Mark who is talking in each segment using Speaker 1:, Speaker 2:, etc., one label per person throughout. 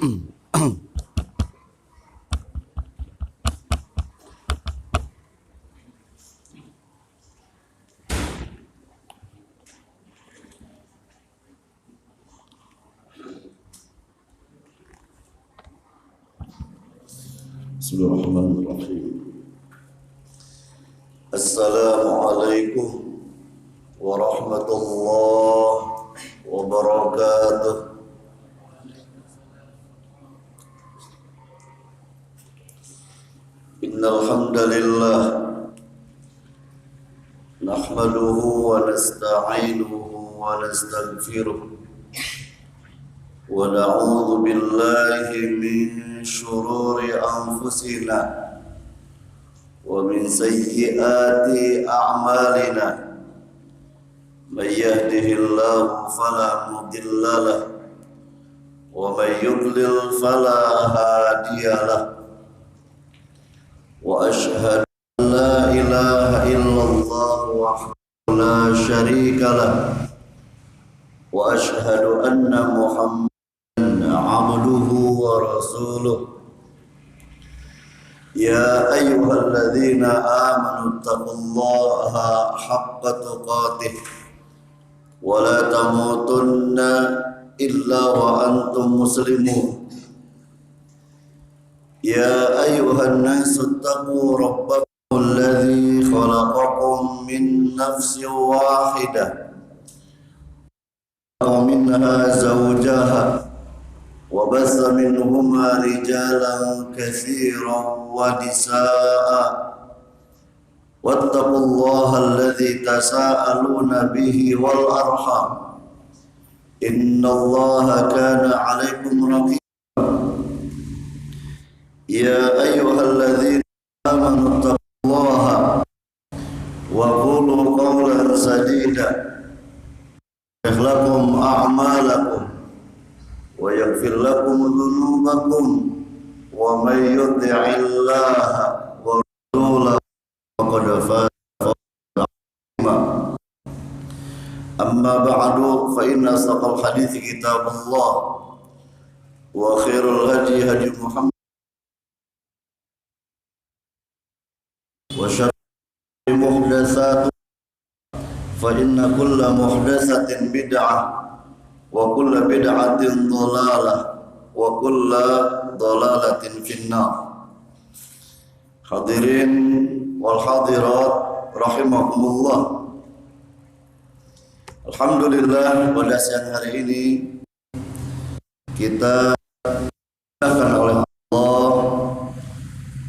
Speaker 1: Bismillahirrahmanirrahim. Assalamualaikum warahmatullahi wabarakatuh. Innal hamdalillah nahmaduhu wa nasta'inuhu wa nastaghfiruh wa na'udzu billahi min shururi anfusina wa min sayyiati a'malina. May yahdihillahu fala mudilla lahu wa may yudlil fala hadiya lahu. Wa ashhadu an la ilaha illallah wahdahu la syarika lahu wa ashhadu anna Muhammadan abduhu wa rasuluh. Ya ayyuhalladzina amanu taqullaha haqqa tuqatih wa la tamutunna illa wa antum muslimun. Ya ayyuhan nasu taqu rabbakum alladzi khalaqakum min nafsin wahidah wa minha zawjaha wa bassa minhuma rijalan katsiran wa nisaa'a wattaqullaha alladzi tasaaluna bihi wal arham innallaha kana 'alaikum raqiba. Ya ayyuhalladzina amanu taqullaha wa qulu qawlan sadida yaghfir lakum a'malakum wa yaghfir lakum dhunubakum wa may yuti'illaha wa rasulahu faqad faza. Amma ba'du fa inna asdaqal hadithi kitabullah wa khairul hadi hadi Muhammad wa syarrul muhdatsat fa inna kulla muhdatsatin bid'ah wa kulla bid'atin dhalalah wa kulla dhalalatin finnar. Hadirin wal hadirat rahimakumullah. Alhamdulillah, pada siang hari ini kita diperintahkan oleh Allah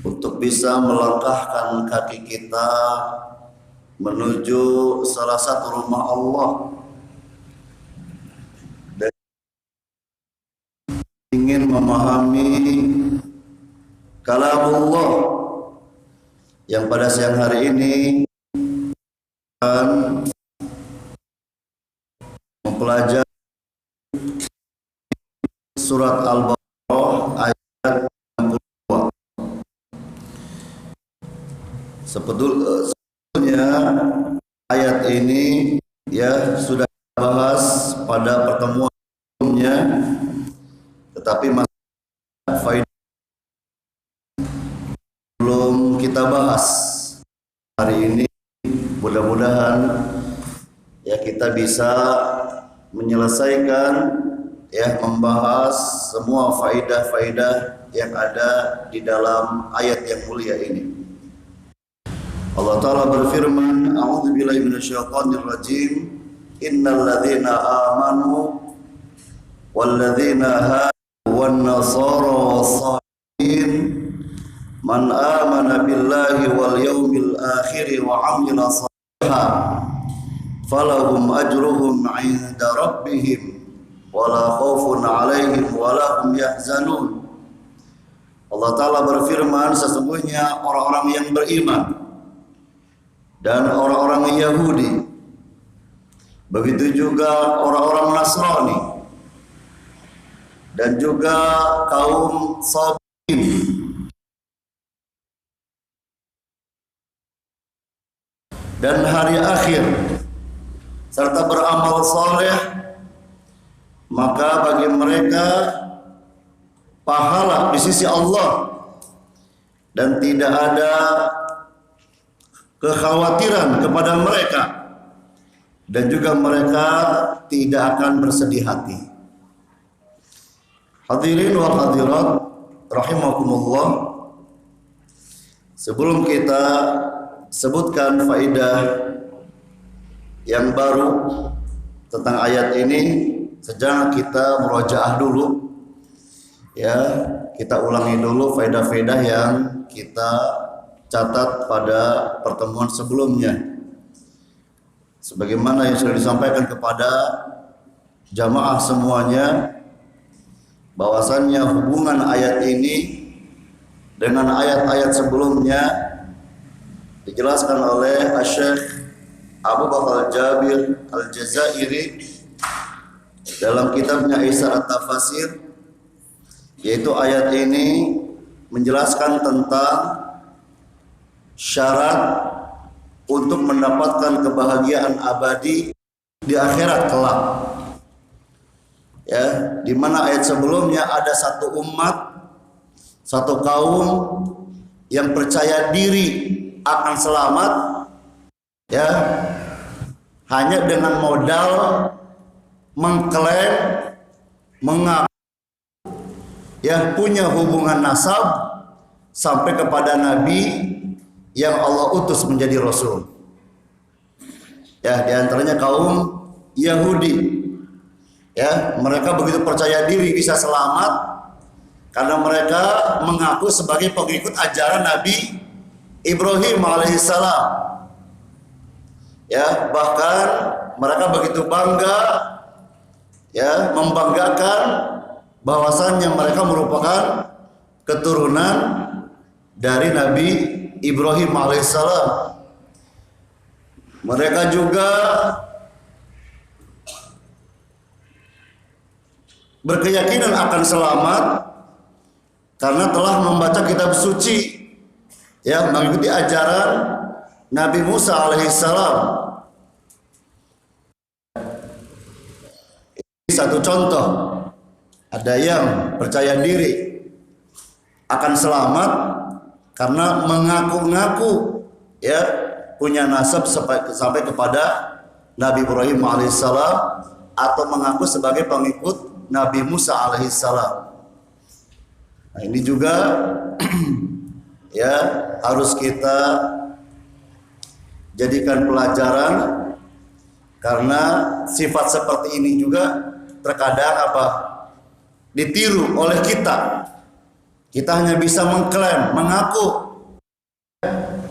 Speaker 1: untuk bisa melangkahkan kaki kita menuju salah satu rumah Allah dan ingin memahami kalamullah yang pada siang hari ini akan mempelajari surat Al-Baqarah ayat 62. Sebetulnya ayat ini ya sudah dibahas pada pertemuan sebelumnya, tetapi masih faedah belum kita bahas hari ini. Mudah-mudahan ya kita bisa menyelesaikan ya membahas semua faedah-faedah yang ada di dalam ayat yang mulia ini. Allah Ta'ala berfirman, a'udzubillahi minasyaitonir rajim, innal ladzina amanu wal ladzina hadu wan nasara was-sabiin man amana billahi wal yawmil akhir wa 'amila shalihan falahum ajruhum 'inda rabbihim wala khaufun 'alaihim wala hum yahzanun. Allah Ta'ala berfirman, sesungguhnya orang-orang yang beriman dan orang-orang Yahudi, begitu juga orang-orang Nasrani dan juga kaum Sabiin dan hari akhir serta beramal saleh, maka bagi mereka pahala di sisi Allah dan tidak ada kekhawatiran kepada mereka, dan juga mereka tidak akan bersedih hati. Hadirin wal hadirat rahimakumullah, sebelum kita sebutkan faedah yang baru tentang ayat ini, sejenak kita murojaah dulu, ya, kita ulangi dulu faedah-faedah yang kita catat pada pertemuan sebelumnya, sebagaimana yang sudah disampaikan kepada jamaah semuanya, bahwasannya hubungan ayat ini dengan ayat-ayat sebelumnya dijelaskan oleh Syekh Abu Bakar Jabir Al-Jazairi dalam kitabnya Isar At-Tafasir, yaitu ayat ini menjelaskan tentang syarat untuk mendapatkan kebahagiaan abadi di akhirat kelak. Ya, di mana ayat sebelumnya ada satu umat, satu kaum yang percaya diri akan selamat, ya, hanya dengan modal mengklaim, mengaku, ya, punya hubungan nasab sampai kepada Nabi yang Allah utus menjadi Rasul. Ya, diantaranya kaum Yahudi. Ya, mereka begitu percaya diri bisa selamat karena mereka mengaku sebagai pengikut ajaran Nabi Ibrahim alaihissalam. Ya, bahkan mereka begitu bangga, ya, membanggakan bahwasannya mereka merupakan keturunan dari Nabi Ibrahim alaihissalam. Mereka juga berkeyakinan akan selamat karena telah membaca kitab suci, ya, mengikuti ajaran Nabi Musa alaihissalam. Ini satu contoh, ada yang percaya diri akan selamat karena mengaku-ngaku, ya, punya nasab sampai kepada Nabi Ibrahim alaihissalam atau mengaku sebagai pengikut Nabi Musa alaihissalam. Nah, ini juga ya harus kita jadikan pelajaran, karena sifat seperti ini juga terkadang ditiru oleh kita. Kita hanya bisa mengklaim, mengaku,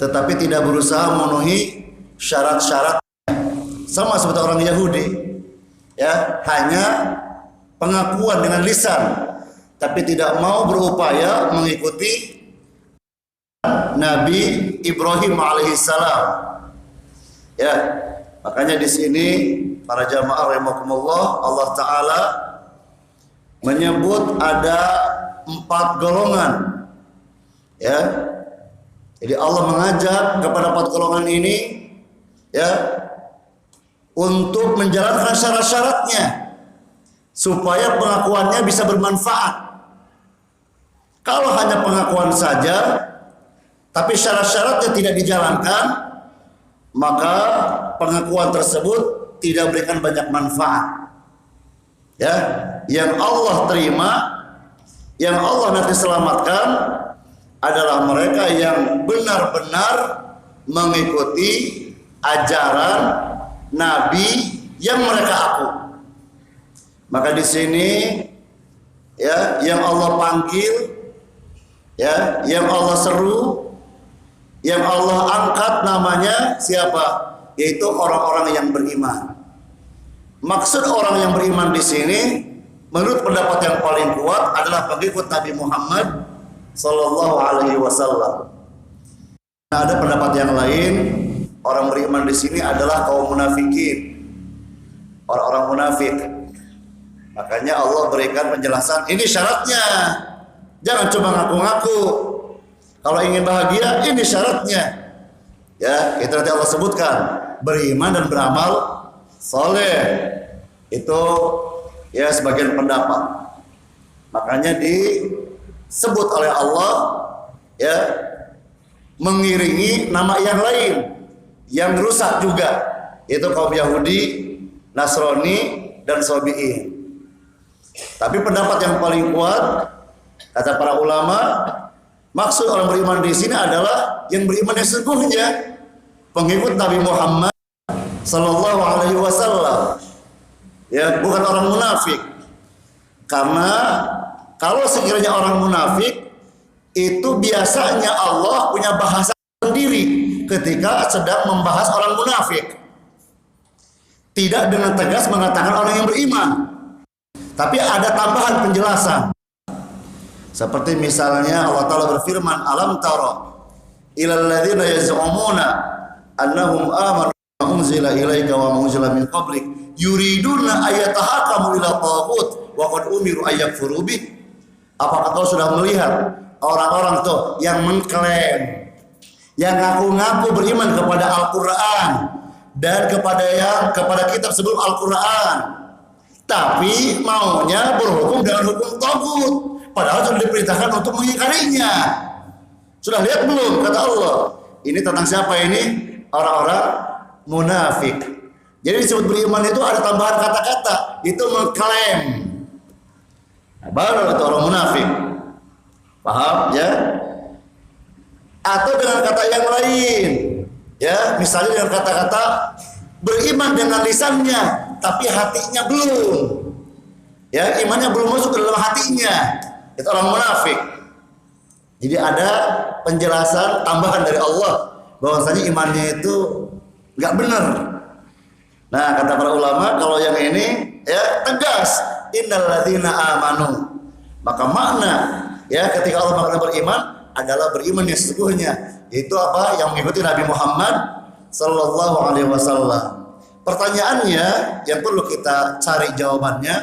Speaker 1: tetapi tidak berusaha memenuhi syarat-syarat, sama seperti orang Yahudi, ya, hanya pengakuan dengan lisan, tapi tidak mau berupaya mengikuti Nabi Ibrahim alaihissalam. Ya, makanya di sini para jamaah rahimakumullah, Allah Ta'ala menyebut ada 4 golongan. Ya, jadi Allah mengajak kepada 4 golongan ini, ya, untuk menjalankan syarat-syaratnya supaya pengakuannya bisa bermanfaat. Kalau hanya pengakuan saja tapi syarat-syaratnya tidak dijalankan, maka pengakuan tersebut tidak berikan banyak manfaat. Ya, yang Allah terima, yang Allah nanti selamatkan adalah mereka yang benar-benar mengikuti ajaran Nabi yang mereka aku. Maka di sini, ya, yang Allah panggil, ya, yang Allah seru, yang Allah angkat namanya siapa? Yaitu orang-orang yang beriman. Maksud orang yang beriman di sini, menurut pendapat yang paling kuat, adalah pengikut Nabi Muhammad Sallallahu Alaihi Wasallam. Nah, ada pendapat yang lain, orang beriman di sini adalah kaum munafikin, orang-orang munafik. Makanya Allah berikan penjelasan, ini syaratnya. Jangan cuma ngaku-ngaku. Kalau ingin bahagia, ini syaratnya. Ya, itu nanti Allah sebutkan, beriman dan beramal soleh. Itu ya sebagian pendapat. Makanya di disebut oleh Allah ya mengiringi nama yang lain yang rusak juga, yaitu kaum Yahudi, Nasrani, dan Sabi'in. Tapi pendapat yang paling kuat kata para ulama, maksud orang beriman di sini adalah yang beriman yang sesungguhnya, pengikut Nabi Muhammad sallallahu alaihi wasallam. Ya, bukan orang munafik. Karena kalau sekiranya orang munafik itu biasanya Allah punya bahasa sendiri ketika sedang membahas orang munafik. Tidak dengan tegas mengatakan orang yang beriman, tapi ada tambahan penjelasan. Seperti misalnya Allah Ta'ala berfirman, alam tara ilal ladzina yaz'umuna annahum amanu unzila ilaika wa unzila min qablik yuriduna ayatahakamu ila taghut wa qad umiru ayakfuru bih. Apakah kau sudah melihat orang-orang tuh yang mengklaim, yang ngaku-ngaku beriman kepada Al-Qur'an dan kepada kitab sebelum Al-Qur'an, tapi maunya berhukum dengan hukum taghut, padahal sudah diperintahkan untuk mengingkarinya. Sudah lihat belum kata Allah? Ini tentang siapa ini? Orang-orang munafik. Jadi disebut beriman itu ada tambahan kata-kata, itu mengklaim. Baru itu orang munafik. Paham ya? Atau dengan kata yang lain. Ya, misalnya dengan kata-kata beriman dengan lisannya, tapi hatinya belum. Ya, imannya belum masuk ke dalam hatinya. Itu orang munafik. Jadi ada penjelasan tambahan dari Allah bahwasanya imannya itu nggak benar. Nah, kata para ulama kalau yang ini ya tegas, innal ladzina amanu. Maka makna ya ketika Allah makna beriman adalah beriman yang sesungguhnya. Itu apa? Yang mengikuti Nabi Muhammad sallallahu alaihi wasallam. Pertanyaannya yang perlu kita cari jawabannya,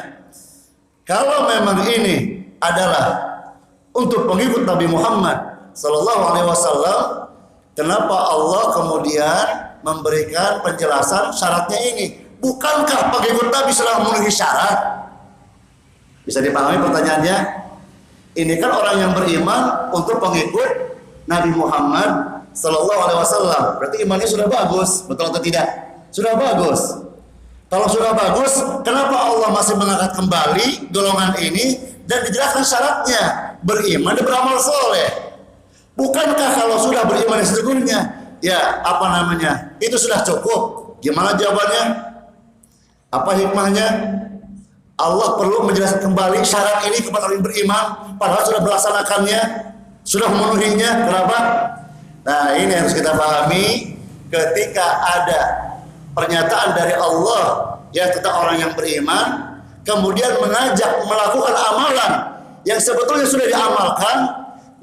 Speaker 1: kalau memang ini adalah untuk pengikut Nabi Muhammad sallallahu alaihi wasallam, kenapa Allah kemudian memberikan penjelasan syaratnya ini? Bukankah pengikut Nabi sudah memenuhi syarat? Bisa dipahami pertanyaannya? Ini kan orang yang beriman untuk pengikut Nabi Muhammad sallallahu alaihi wasallam. Berarti imannya sudah bagus, betul atau tidak? Sudah bagus. Kalau sudah bagus, kenapa Allah masih mengangkat kembali golongan ini dan dijelaskan syaratnya? Beriman dan beramal soleh. Bukankah kalau sudah beriman yang sesungguhnya, ya apa namanya, itu sudah cukup? Gimana jawabannya? Apa hikmahnya? Allah perlu menjelaskan kembali syarat ini kepada orang yang beriman, padahal sudah melaksanakannya, sudah memenuhinya. Kenapa? Nah, ini harus kita pahami ketika ada pernyataan dari Allah ya tentang orang yang beriman, kemudian mengajak melakukan amalan yang sebetulnya sudah diamalkan.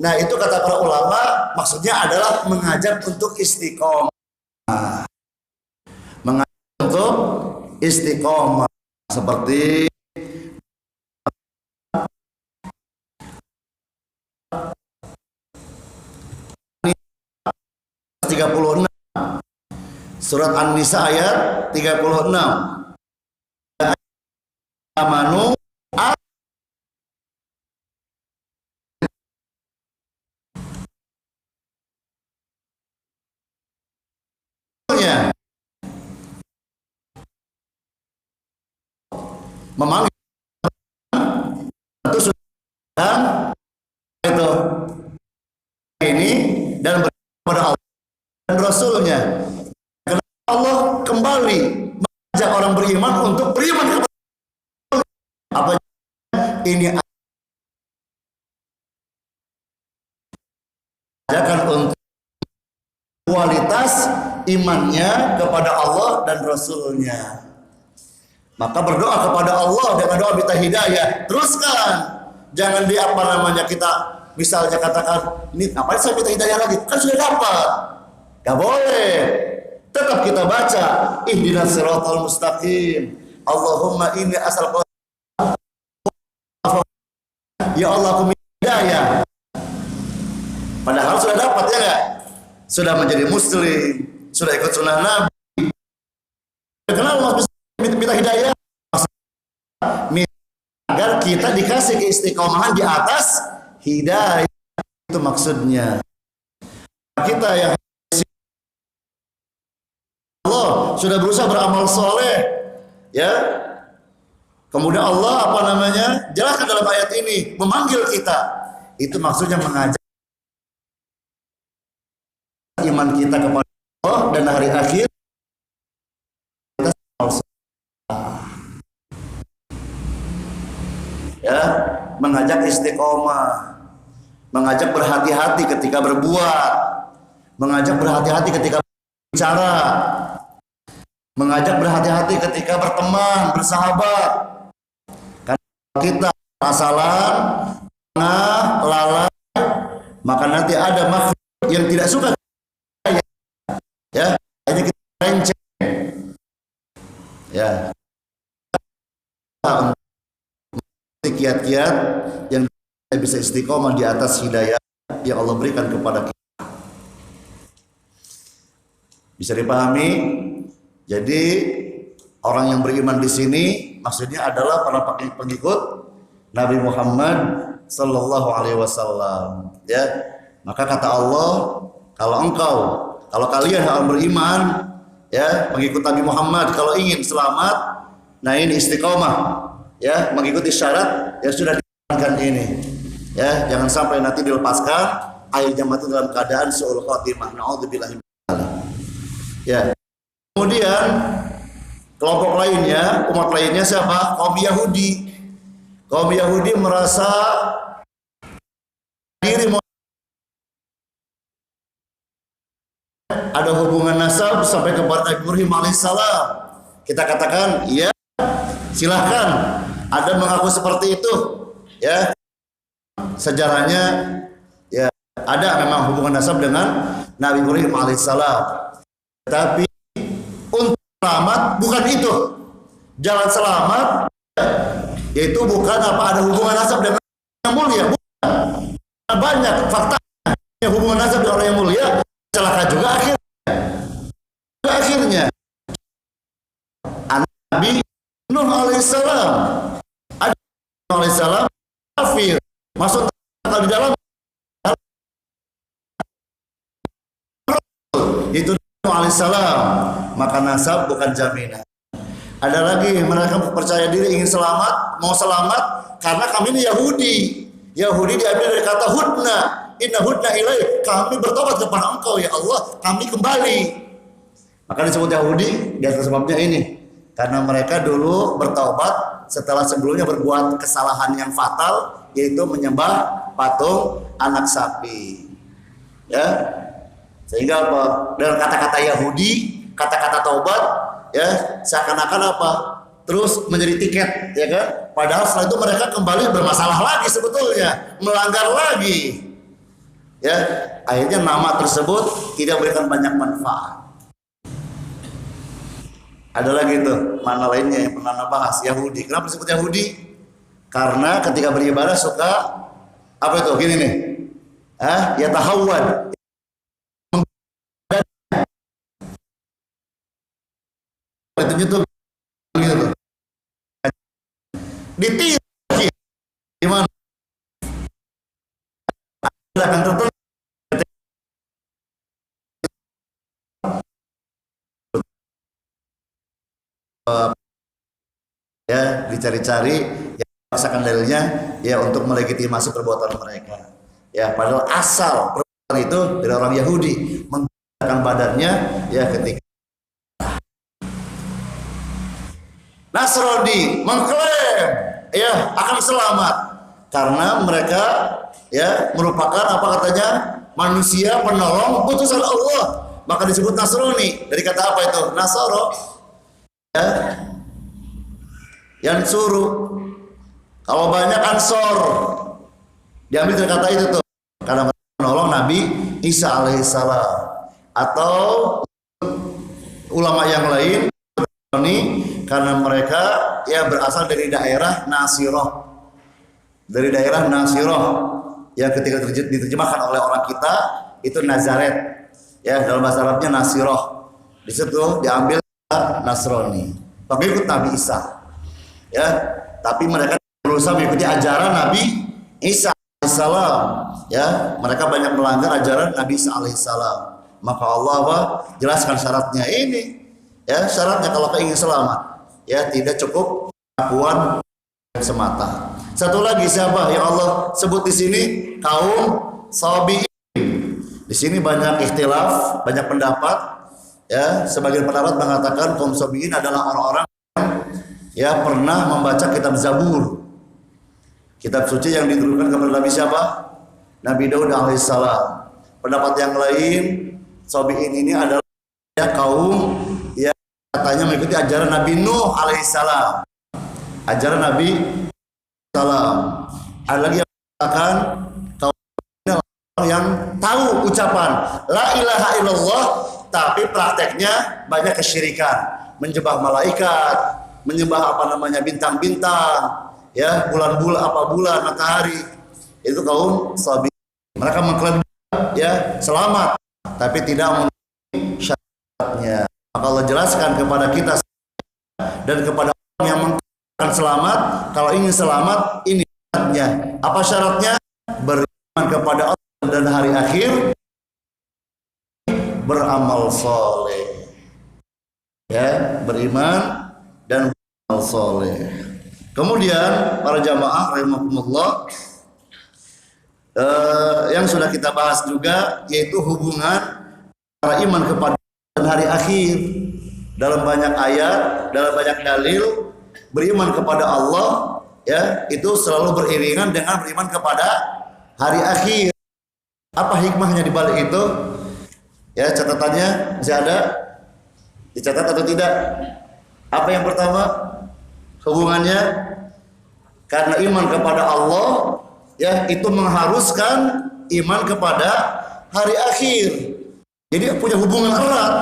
Speaker 1: Nah, itu kata para ulama maksudnya adalah mengajak untuk istiqomah. Mengajak untuk istiqomah seperti 36 surat An-Nisa ayat 36. Amanu memanggil itu sudah itu ini dan kepada Allah dan Rasulnya. Kenapa Allah kembali mengajak orang beriman untuk beriman kepada apa ini? Ajakan untuk kualitas imannya kepada Allah dan Rasulnya. Maka berdoa kepada Allah dengan doa minta hidayah. Teruskan. Jangan di apa namanya kita misalnya katakan, ini ngapain saya minta hidayah lagi? Kan sudah dapat. Gak boleh. Tetap kita baca ihdinas siratal mustaqim. Allahumma inni as'aluka ya Allah aku minta hidayah. Padahal sudah dapat ya enggak? Sudah menjadi muslim, sudah ikut sunnah Nabi. Kenapa Mas minta hidayah? Agar kita dikasih keistiqomahan di atas hidayah itu maksudnya. Kita yang Allah sudah berusaha beramal soleh, ya. Kemudian Allah jelaskan dalam ayat ini memanggil kita. Itu maksudnya mengajak iman kita kepada Allah dan hari akhir. Ya, mengajak istiqomah, mengajak berhati-hati ketika berbuat, mengajak berhati-hati ketika bicara, mengajak berhati-hati ketika berteman, bersahabat. Karena kita asalan, lalai, maka nanti ada makhluk yang tidak suka, ya, hanya kita renceng, ya, kiat-kiat yang bisa istiqomah di atas hidayah yang Allah berikan kepada kita. Bisa dipahami? Jadi orang yang beriman di sini maksudnya adalah para pengikut Nabi Muhammad sallallahu alaihi wasallam, ya. Maka kata Allah, kalau kalian orang beriman, ya, pengikut Nabi Muhammad, kalau ingin selamat, nah ini istiqomah, ya, mengikuti syarat yang sudah dijalankan ini, ya, jangan sampai nanti dilepaskan akhirnya mati dalam keadaan su'ul khatimah. Naudzubillahi min dzalik. Ya. Kemudian kelompok lainnya, umat lainnya siapa? Kaum Yahudi. Kaum Yahudi merasa diri ada hubungan nasab sampai kepada Ibrahim alaihissalam. Kita katakan, ya, silahkan. Ada mengaku seperti itu, ya. Sejarahnya, ya, ada memang hubungan nasab dengan Nabi Ibrahim alaihissalam. Tapi untuk selamat bukan itu. Jalan selamat, yaitu bukan ada hubungan nasab dengan yang mulia. Bukan. Banyak faktanya hubungan nasab dengan orang yang mulia, celaka juga akhirnya. Nabi Nuh alaihissalam, ada Nuh alaihissalam kafir, masuk di dalam itu Nuh alaihissalam, maka nasab bukan jaminan. Ada lagi mereka percaya diri ingin selamat, mau selamat karena kami ini Yahudi. Yahudi diambil dari kata hudna, inna hudna ilaih, kami bertobat kepada engkau ya Allah, kami kembali. Maka disebut Yahudi di atas sebabnya ini, karena mereka dulu bertaubat setelah sebelumnya berbuat kesalahan yang fatal, yaitu menyembah patung anak sapi, ya. Sehingga apa? Dengan kata-kata Yahudi, kata-kata taubat, ya, seakan-akan apa? Terus menjadi tiket, ya kan? Padahal setelah itu mereka kembali bermasalah lagi sebetulnya, melanggar lagi, ya. Akhirnya nama tersebut tidak memberikan banyak manfaat. Ada lagi tuh mana lainnya yang pernah bahas, Yahudi. Kenapa disebut Yahudi? Karena ketika beribadah suka apa itu? Gini nih, ya tahawud. Itu gitu tuh. Ditiru gimana? Akan tertentu. Ya, dicari-cari, ya, paksakan dalilnya, ya, untuk melegitimasi perbuatan mereka. Ya, padahal asal perbuatan itu dari orang Yahudi, menggunakan badannya, ya, ketika Nasrani mengklaim, ya, akan selamat karena mereka, ya, merupakan apa katanya, manusia penolong utusan Allah, maka disebut Nasrani. Dari kata apa itu? Nasoro, ya, yang suruh. Kalau banyak Ansor, diambil dari kata itu tuh, karena menolong Nabi Isa alaihissalam. Atau ulama yang lain ini karena mereka, ya, berasal dari daerah Nasiroh, dari daerah Nasiroh yang ketika diterjemahkan oleh orang kita itu Nazaret, ya, dalam bahasa Arabnya Nasiroh. Di situ diambil Nasrani, pengikut Nabi Isa. Ya, tapi mereka berusaha mengikuti ajaran Nabi Isa AS. alaihissalam, ya, mereka banyak melanggar ajaran Nabi Isa alaihissalam. Maka Allah apa? Jelaskan syaratnya ini. Ya, syaratnya kalau ingin selamat, ya tidak cukup pengakuan semata. Satu lagi siapa yang Allah sebut di sini? Kaum Sabiin. Di sini banyak ikhtilaf, banyak pendapat. Ya, sebagian pendapat mengatakan kaum Sabiin adalah orang-orang yang pernah membaca kitab Zabur. Kitab suci yang diturunkan kepada Nabi siapa? Nabi Daud alaihissalam. Pendapat yang lain, Sabiin ini adalah ya, kaum yang katanya mengikuti ajaran Nabi Nuh alaihissalam. Ajaran Nabi salam. Ada lagi yang mengatakan kaum ini orang yang tahu ucapan la ilaha illallah, tapi prakteknya banyak kesyirikan, menyembah malaikat, menyembah bintang-bintang, ya, bulan, matahari. Itu kaum Sabiin. Mereka mengklaim ya selamat, tapi tidak memenuhi syaratnya. Maka Allah jelaskan kepada kita dan kepada orang yang akan selamat, kalau ingin selamat ini syaratnya. Apa syaratnya? Beriman kepada Allah dan hari akhir, beramal soleh. Ya, beriman dan beramal soleh. Kemudian para jamaah rahimakumullah, yang sudah kita bahas juga yaitu hubungan antara iman kepada hari akhir. Dalam banyak ayat, dalam banyak dalil, beriman kepada Allah ya itu selalu beriringan dengan beriman kepada hari akhir. Apa hikmahnya di balik itu? Ya, catatannya masih ada? Dicatat atau tidak? Apa yang pertama? Hubungannya karena iman kepada Allah ya itu mengharuskan iman kepada hari akhir. Jadi punya hubungan erat.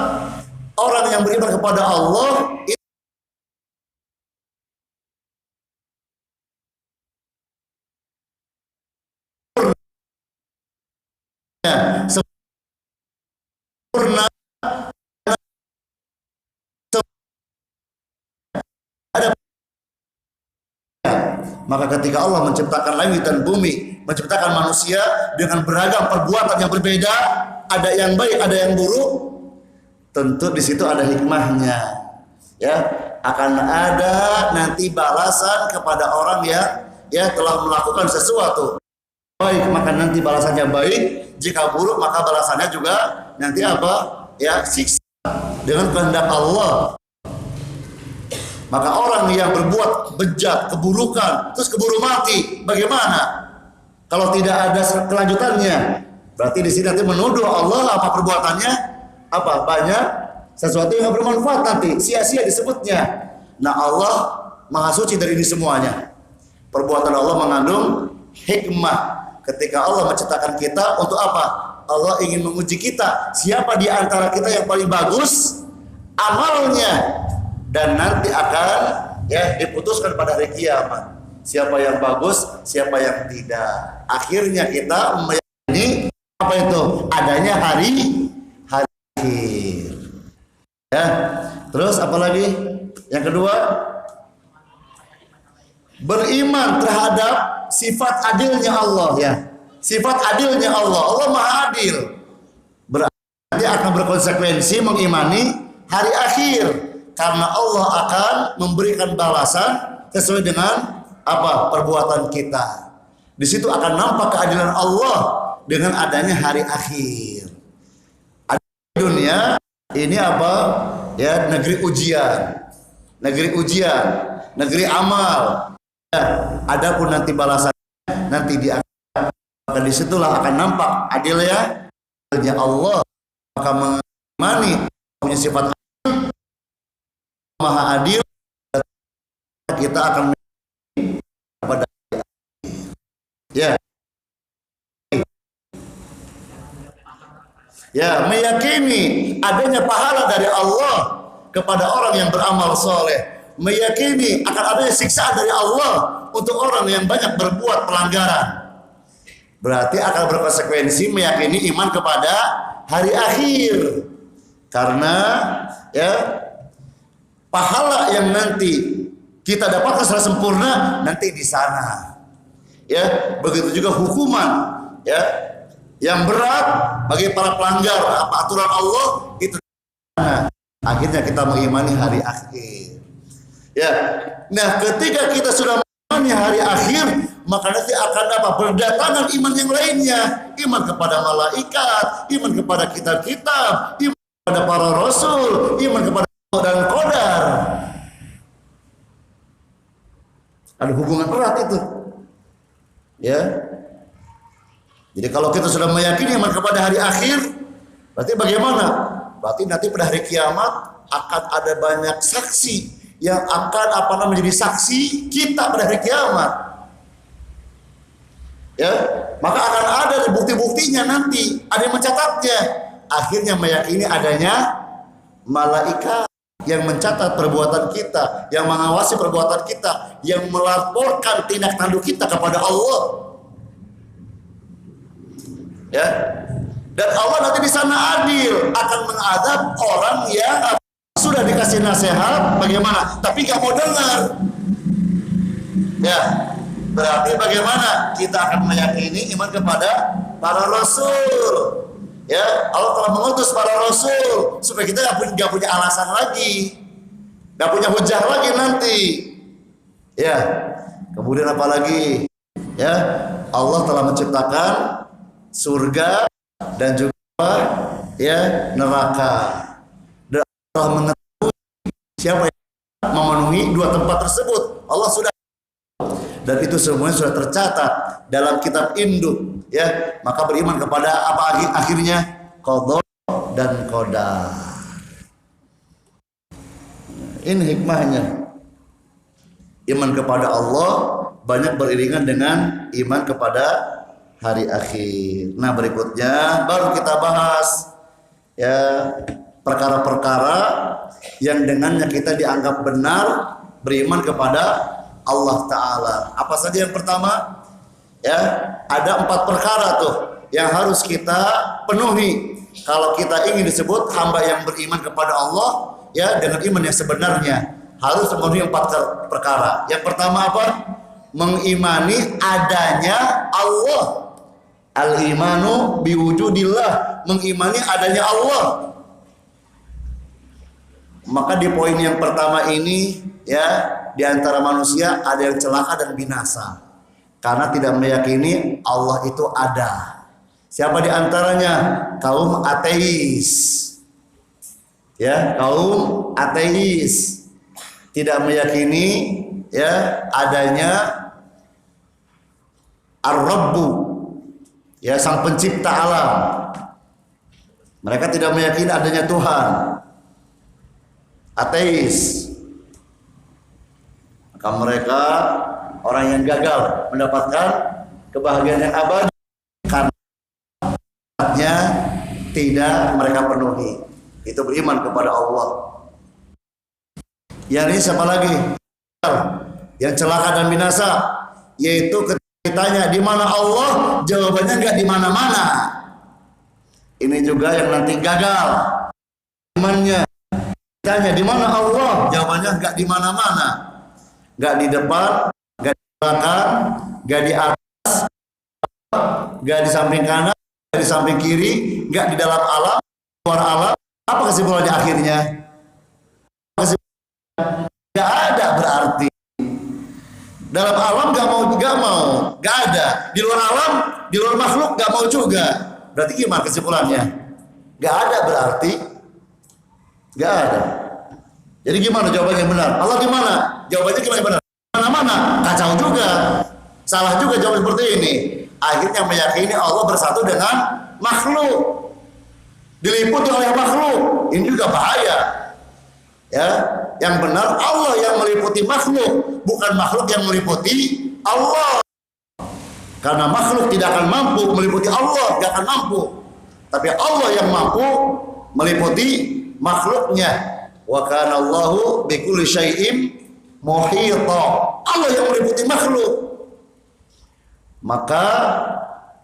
Speaker 1: Orang yang beriman kepada Allah itu sempurna. Maka ketika Allah menciptakan langit dan bumi, menciptakan manusia dengan beragam perbuatan yang berbeda, ada yang baik, ada yang buruk, tentu di situ ada hikmahnya. Ya, akan ada nanti balasan kepada orang yang ya telah melakukan sesuatu. Baik, maka nanti balasannya baik, jika buruk maka balasannya juga nanti apa? Ya, siksa dengan kehendak Allah. Maka orang yang berbuat bejat, keburukan, terus keburu mati, bagaimana? Kalau tidak ada kelanjutannya, berarti di sini nanti menuduh Allah apa perbuatannya? Apa? Banyak sesuatu yang bermanfaat nanti, sia-sia disebutnya. Nah, Allah Maha Suci dari ini semuanya. Perbuatan Allah mengandung hikmah. Ketika Allah menciptakan kita untuk apa? Allah ingin menguji kita. Siapa di antara kita yang paling bagus amalnya? Dan nanti akan ya diputuskan pada hari kiamat. Siapa yang bagus, siapa yang tidak. Akhirnya kita meyakini apa itu? Adanya hari akhir. Ya. Terus apa lagi? Yang kedua, beriman terhadap sifat adilnya Allah ya. Sifat adilnya Allah. Allah Maha Adil. Berarti akan berkonsekuensi mengimani hari akhir. Karena Allah akan memberikan balasan sesuai dengan apa perbuatan kita. Di situ akan nampak keadilan Allah dengan adanya hari akhir. Di dunia ini apa? Ya, negeri ujian, negeri amal. Ya, adapun nanti balasan nanti di akan disitulah akan nampak adilnya Allah. Maka mengimani punya sifat Maha Adil, kita akan kepada ya ya meyakini adanya pahala dari Allah kepada orang yang beramal soleh, meyakini akan adanya siksaan dari Allah untuk orang yang banyak berbuat pelanggaran. Berarti akan berkonsekuensi meyakini iman kepada hari akhir, karena ya pahala yang nanti kita dapatkan secara sempurna nanti di sana. Ya, begitu juga hukuman, ya, yang berat bagi para pelanggar apa aturan Allah itu. Nah, akhirnya kita mengimani hari akhir. Ya, nah ketika kita sudah mengimani hari akhir, maka nanti akan apa? Berdatangan iman yang lainnya, iman kepada malaikat, iman kepada kitab-kitab, iman kepada para rasul, iman kepada Allah dan qadar. Ada hubungan erat itu. Ya. Jadi kalau kita sudah meyakini iman kepada hari akhir, berarti bagaimana? Berarti nanti pada hari kiamat akan ada banyak saksi yang akan menjadi saksi kita pada hari kiamat. Ya, maka akan ada bukti-buktinya nanti, ada yang mencatatnya. Akhirnya meyakini adanya malaikat yang mencatat perbuatan kita, yang mengawasi perbuatan kita, yang melaporkan tindak tanduk kita kepada Allah. Ya. Dan Allah nanti di sana adil, akan mengadab orang yang sudah dikasih nasihat bagaimana, tapi nggak mau dengar. Ya, berarti bagaimana kita akan meyakini iman kepada para rasul. Ya, Allah telah mengutus para rasul supaya kita nggak punya alasan lagi, nggak punya hujah lagi nanti. Ya, kemudian apa lagi? Ya, Allah telah menciptakan surga dan juga ya neraka. Dan Allah mengetahui siapa yang memenuhi dua tempat tersebut. Allah sudah, dan itu semuanya sudah tercatat dalam kitab induk. Ya, maka beriman kepada apa akhirnya? Qadha dan qadar. Ini hikmahnya. Iman kepada Allah banyak beriringan dengan iman kepada hari akhir. Nah, berikutnya baru kita bahas ya perkara-perkara yang dengannya kita dianggap benar beriman kepada Allah Ta'ala. Apa saja yang pertama? Ya, ada 4 perkara tuh yang harus kita penuhi kalau kita ingin disebut hamba yang beriman kepada Allah ya dengan iman yang sebenarnya. Harus memenuhi 4 perkara. Yang pertama apa? Mengimani adanya Allah. Al-imanu biwujudillah, mengimani adanya Allah. Maka di poin yang pertama ini ya, di antara manusia ada yang celaka dan binasa karena tidak meyakini Allah itu ada. Siapa di antaranya? Kaum ateis. Ya, kaum ateis tidak meyakini ya adanya Ar-Rabbu, ya sang pencipta alam. Mereka tidak meyakini adanya Tuhan. Ateis. Maka mereka orang yang gagal mendapatkan kebahagiaan yang abadi karena tidak mereka penuhi. Itu beriman kepada Allah. Yang ini siapa lagi? Yang celaka dan binasa, yaitu ditanya di mana Allah, jawabannya nggak di mana-mana. Ini juga yang nanti gagal imannya. Ditanya di mana Allah, jawabannya nggak di mana-mana, nggak di depan, nggak di belakang, nggak di atas, nggak di samping kanan, nggak di samping kiri, nggak di dalam alam, luar alam. Apa kesimpulannya akhirnya? Nggak ada berarti. Dalam alam nggak mau, nggak ada. Di luar alam, di luar makhluk nggak mau juga. Berarti gimana kesimpulannya? Nggak ada berarti, nggak ada. Jadi gimana jawabannya benar? Allah di mana? Jawabannya gimana benar? Mana-mana, kacau juga, salah juga jawaban seperti ini. Akhirnya meyakini Allah bersatu dengan makhluk, diliputi oleh makhluk. Ini juga bahaya. Ya, yang benar Allah yang meliputi makhluk, bukan makhluk yang meliputi Allah. Karena makhluk tidak akan mampu meliputi Allah, tidak akan mampu. Tapi Allah yang mampu meliputi makhluknya. Wa kana Allahu bikulli syai'in muhita. Allah yang meliputi makhluk. Maka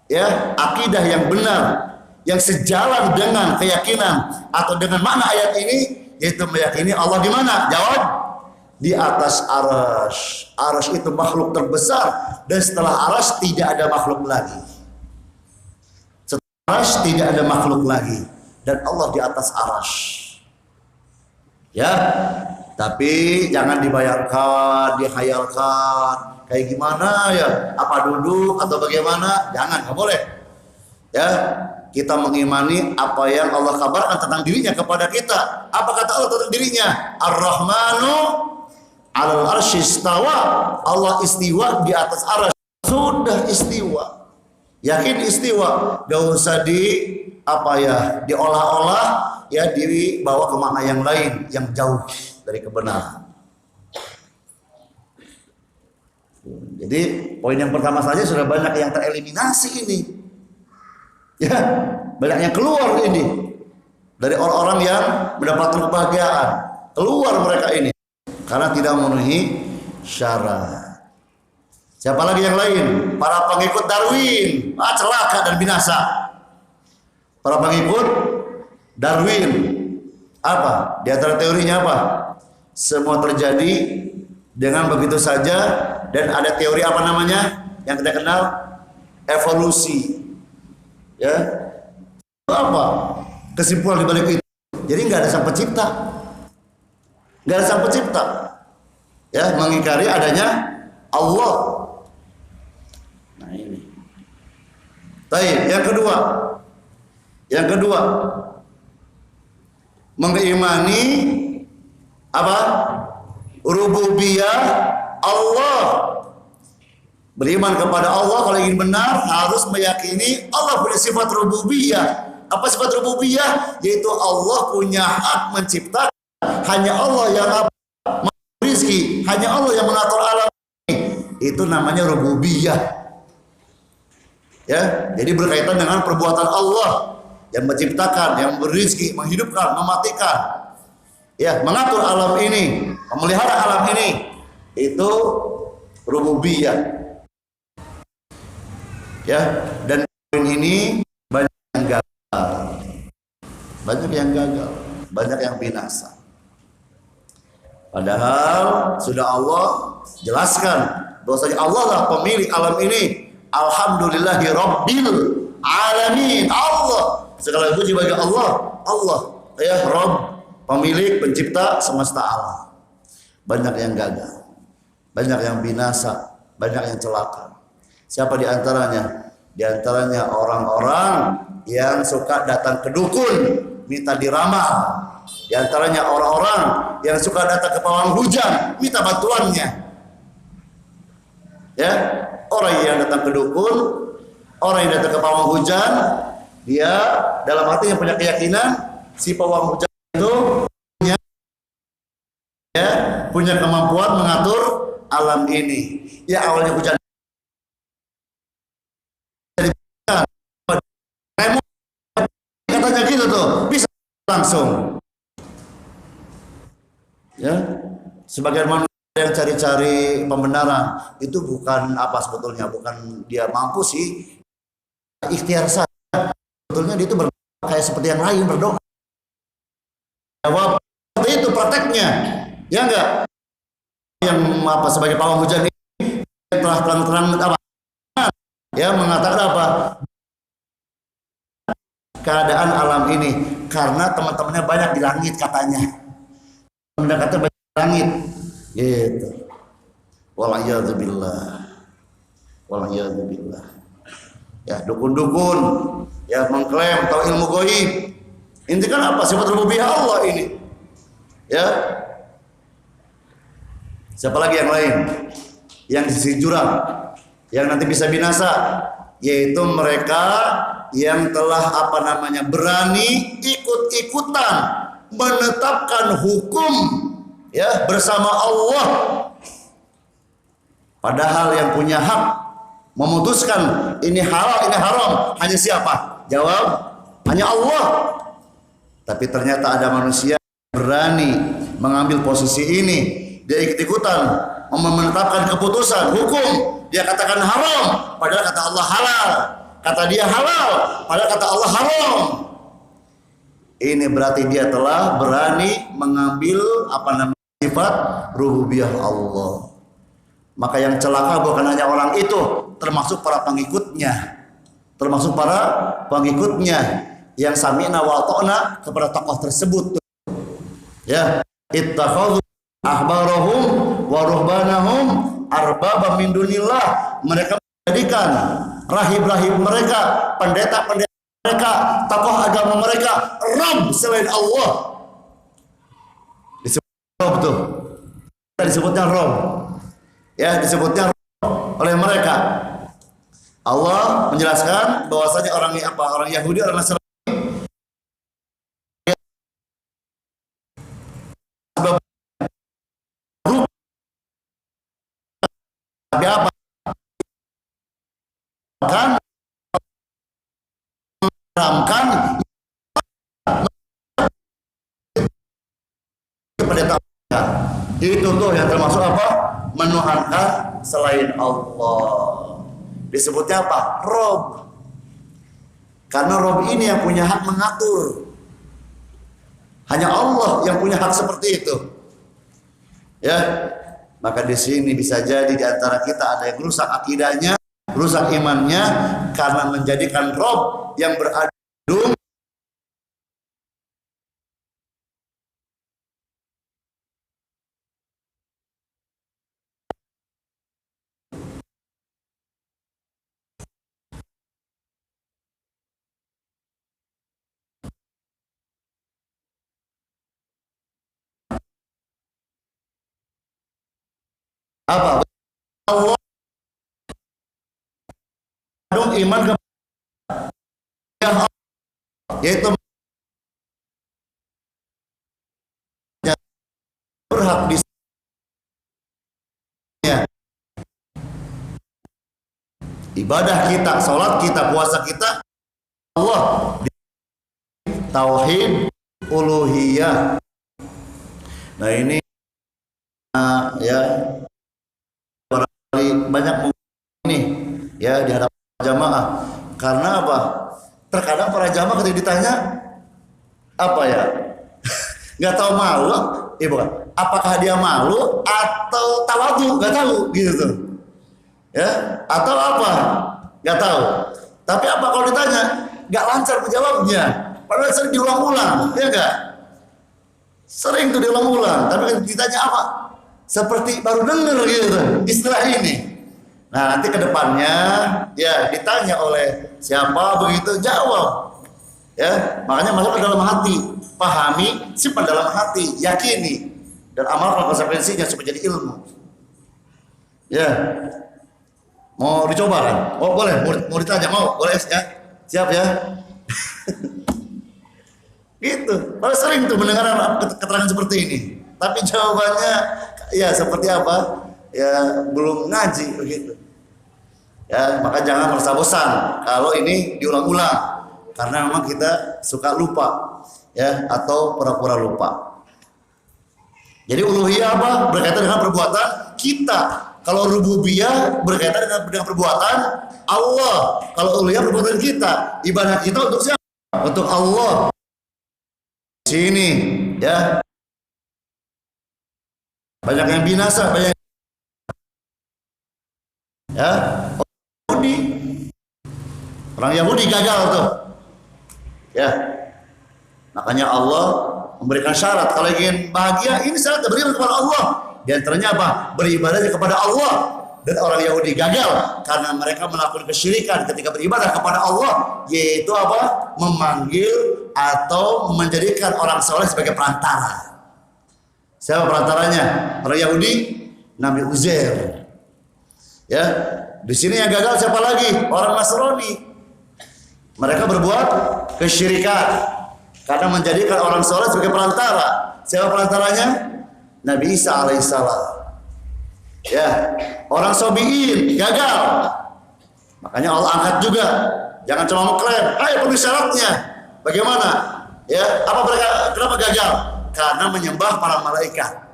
Speaker 1: ya akidah yang benar, yang sejalan dengan keyakinan atau dengan makna ayat ini, yaitu meyakini Allah di mana? Jawab, di atas arasy. Arasy itu makhluk terbesar, dan setelah arasy tidak ada makhluk lagi. Setelah arasy tidak ada makhluk lagi, dan Allah di atas arasy. Ya, tapi jangan dibayangkan, dihayalkan kayak gimana ya, apa duduk atau bagaimana, jangan, nggak boleh. Ya, kita mengimani apa yang Allah kabarkan tentang dirinya kepada kita. Apa kata Allah tentang dirinya? Ar-Rahmanu 'alal arsy istawa. Allah istiwa di atas arasy. Sudah istiwa. Yakin istiwa, gak usah diolah-olah, ya, dibawa ke makna yang lain yang jauh dari kebenaran. Jadi poin yang pertama saja sudah banyak yang tereliminasi ini. Ya, banyak yang keluar ini dari orang-orang yang mendapatkan kebahagiaan. Keluar mereka ini karena tidak memenuhi syarat. Siapa lagi yang lain? Para pengikut Darwin. Celaka dan binasa. Para pengikut Darwin. Apa? Di antara teorinya apa? Semua terjadi dengan begitu saja, dan ada teori apa namanya yang kita kenal? Evolusi. Ya. Apa? Kesimpulan di balik itu. Jadi nggak ada sang pencipta. Nggak ada sang pencipta. Ya, mengingkari adanya Allah. Nah ini. Baik, yang kedua, mengimani apa? Rububiyah Allah. Beriman kepada Allah kalau ingin benar harus meyakini Allah punya sifat rububiyah. Apa sifat rububiyah? Yaitu Allah punya hak menciptakan. Hanya Allah yang memberi rezeki, hanya Allah yang mengatur alam ini. Itu namanya rububiyah. Ya, jadi berkaitan dengan perbuatan Allah yang menciptakan, yang memberi rezeki, menghidupkan, mematikan, ya, mengatur alam ini, memelihara alam ini. Itu rububiyah. Ya, dan poin ini banyak yang gagal, banyak yang binasa. Padahal sudah Allah jelaskan bahwasanya Allah lah pemilik alam ini. Alhamdulillahi Rabbil Alamin. Allah, segala puji bagi Allah. Allah, ya, Rabb, pemilik, pencipta semesta alam. Banyak yang gagal, banyak yang binasa, banyak yang celaka. Siapa di antaranya? Di antaranya orang-orang yang suka datang ke dukun minta diramal. Di antaranya orang-orang yang suka datang ke pawang hujan minta bantuannya. Ya, orang yang datang ke dukun, orang yang datang ke pawang hujan, dia dalam hati yang punya keyakinan si pawang hujan itu punya kemampuan mengatur alam ini. Ya, awalnya hujan katanya gitu tuh, bisa langsung. Ya, sebagian manusia yang cari-cari pembenaran itu bukan apa sebetulnya, bukan dia mampu sih, ikhtiar saja. Sebetulnya dia itu berdoa kayak seperti yang lain berdoa. Jawab seperti itu prakteknya, ya enggak? Yang apa sebagai pawang hujan ini telah terang-terang apa? Ya, mengatakan apa? Keadaan alam ini karena teman-temannya banyak di langit katanya. Mendekatnya banyak di langit. Gitu. Wallahualam. Ya, dukun-dukun ya mengklaim tahu ilmu gaib. Ini kan apa? Sifat rububiyah Allah ini. Ya. Siapa lagi yang lain? Yang di sisi jurang, yang nanti bisa binasa, yaitu mereka yang telah berani ikut-ikutan menetapkan hukum, ya, bersama Allah. Padahal yang punya hak memutuskan ini halal, ini haram hanya siapa? Jawab, hanya Allah. Tapi ternyata ada manusia berani mengambil posisi ini. Dia ikut-ikutan menetapkan keputusan hukum. Dia katakan haram, padahal kata Allah halal. Kata dia halal, padahal kata Allah haram. Ini berarti dia telah berani mengambil sifat rububiyah Allah. Maka yang celaka bukan hanya orang itu, termasuk para pengikutnya. Termasuk para pengikutnya yang sami'na wa ta'na kepada tokoh tersebut. Ya, ittakhadhu ahbarahum wa ruhbanahum arbaba min dunillah. Mereka menjadikan rahib-rahib mereka, pendeta-pendeta mereka, tokoh agama mereka Rabb selain Allah. Disebut Rabb tuh. Disebutnya Rabb. Ya, disebutnya oleh mereka. Allah menjelaskan bahwasanya orang Yahudi, orang Nasrani tapi apa? Kan meramkan kepada itu tuh yang termasuk apa? Menuhankan selain Allah. Disebutnya apa? Rob. Karena Rob ini yang punya hak mengatur. Hanya Allah yang punya hak seperti itu. Ya, maka di sini bisa jadi di antara kita ada yang rusak akidahnya, rusak imannya karena menjadikan Rob yang beradu. Apa? Allah iman kepada Allah, yaitu berhak di ibadah kita, sholat kita, puasa kita, Allah tauhid uluhiyah. Nah ini ya banyak ini ya di hadapan jamaah. Karena apa? Terkadang para jamaah ketika ditanya apa ya nggak tahu malu, bukan. Apakah dia malu atau tawadhu? Nggak tahu gitu tuh. Ya atau apa? Nggak tahu. Tapi apa kalau ditanya nggak lancar menjawabnya? Padahal sering diulang-ulang, ya nggak? Sering tuh diulang-ulang. Tapi ditanya apa? Seperti baru dengar gitu istilah ini. Nah nanti kedepannya ya ditanya oleh siapa begitu jawab. Ya makanya masuk ke dalam hati, pahami, simpan dalam hati, yakini dan amalkan konsekuensinya supaya jadi ilmu. Ya mau dicoba kan? Oh boleh, mau ditanya mau boleh ya, siap ya. Gitu. Padahal sering tuh mendengar keterangan seperti ini. Tapi jawabannya ya seperti apa? Ya belum ngaji begitu. Ya, maka jangan merasa bosan kalau ini diulang-ulang karena memang kita suka lupa ya atau pura-pura lupa. Jadi uluhiyah apa? Berkaitan dengan perbuatan kita. Kalau rububiyah berkaitan dengan perbuatan Allah. Kalau uluhiyah perbuatan kita. Ibadah kita untuk siapa? Untuk Allah. Sini ya. Banyak yang binasa, banyak ya. Orang Yahudi gagal tuh. Ya. Makanya Allah memberikan syarat kalau ingin bahagia ini syarat beribadah kepada Allah. Di antaranya apa? Beribadahnya kepada Allah. Dan orang Yahudi gagal karena mereka melakukan kesyirikan ketika beribadah kepada Allah, yaitu apa? Memanggil atau menjadikan orang soleh sebagai perantara. Siapa perantaranya? Orang Yahudi, Nabi Uzair. Ya, di sini yang gagal siapa lagi? Orang Nasrani. Mereka berbuat kesyirikan karena menjadikan orang soleh sebagai perantara. Siapa perantaranya? Nabi Isa alaihissalam. Ya, orang Sobiin gagal. Makanya Allah angkat juga. Jangan cuma mengklaim, ayo penuhi syaratnya. Bagaimana? Ya, apa mereka kenapa gagal? Karena menyembah para malaikat,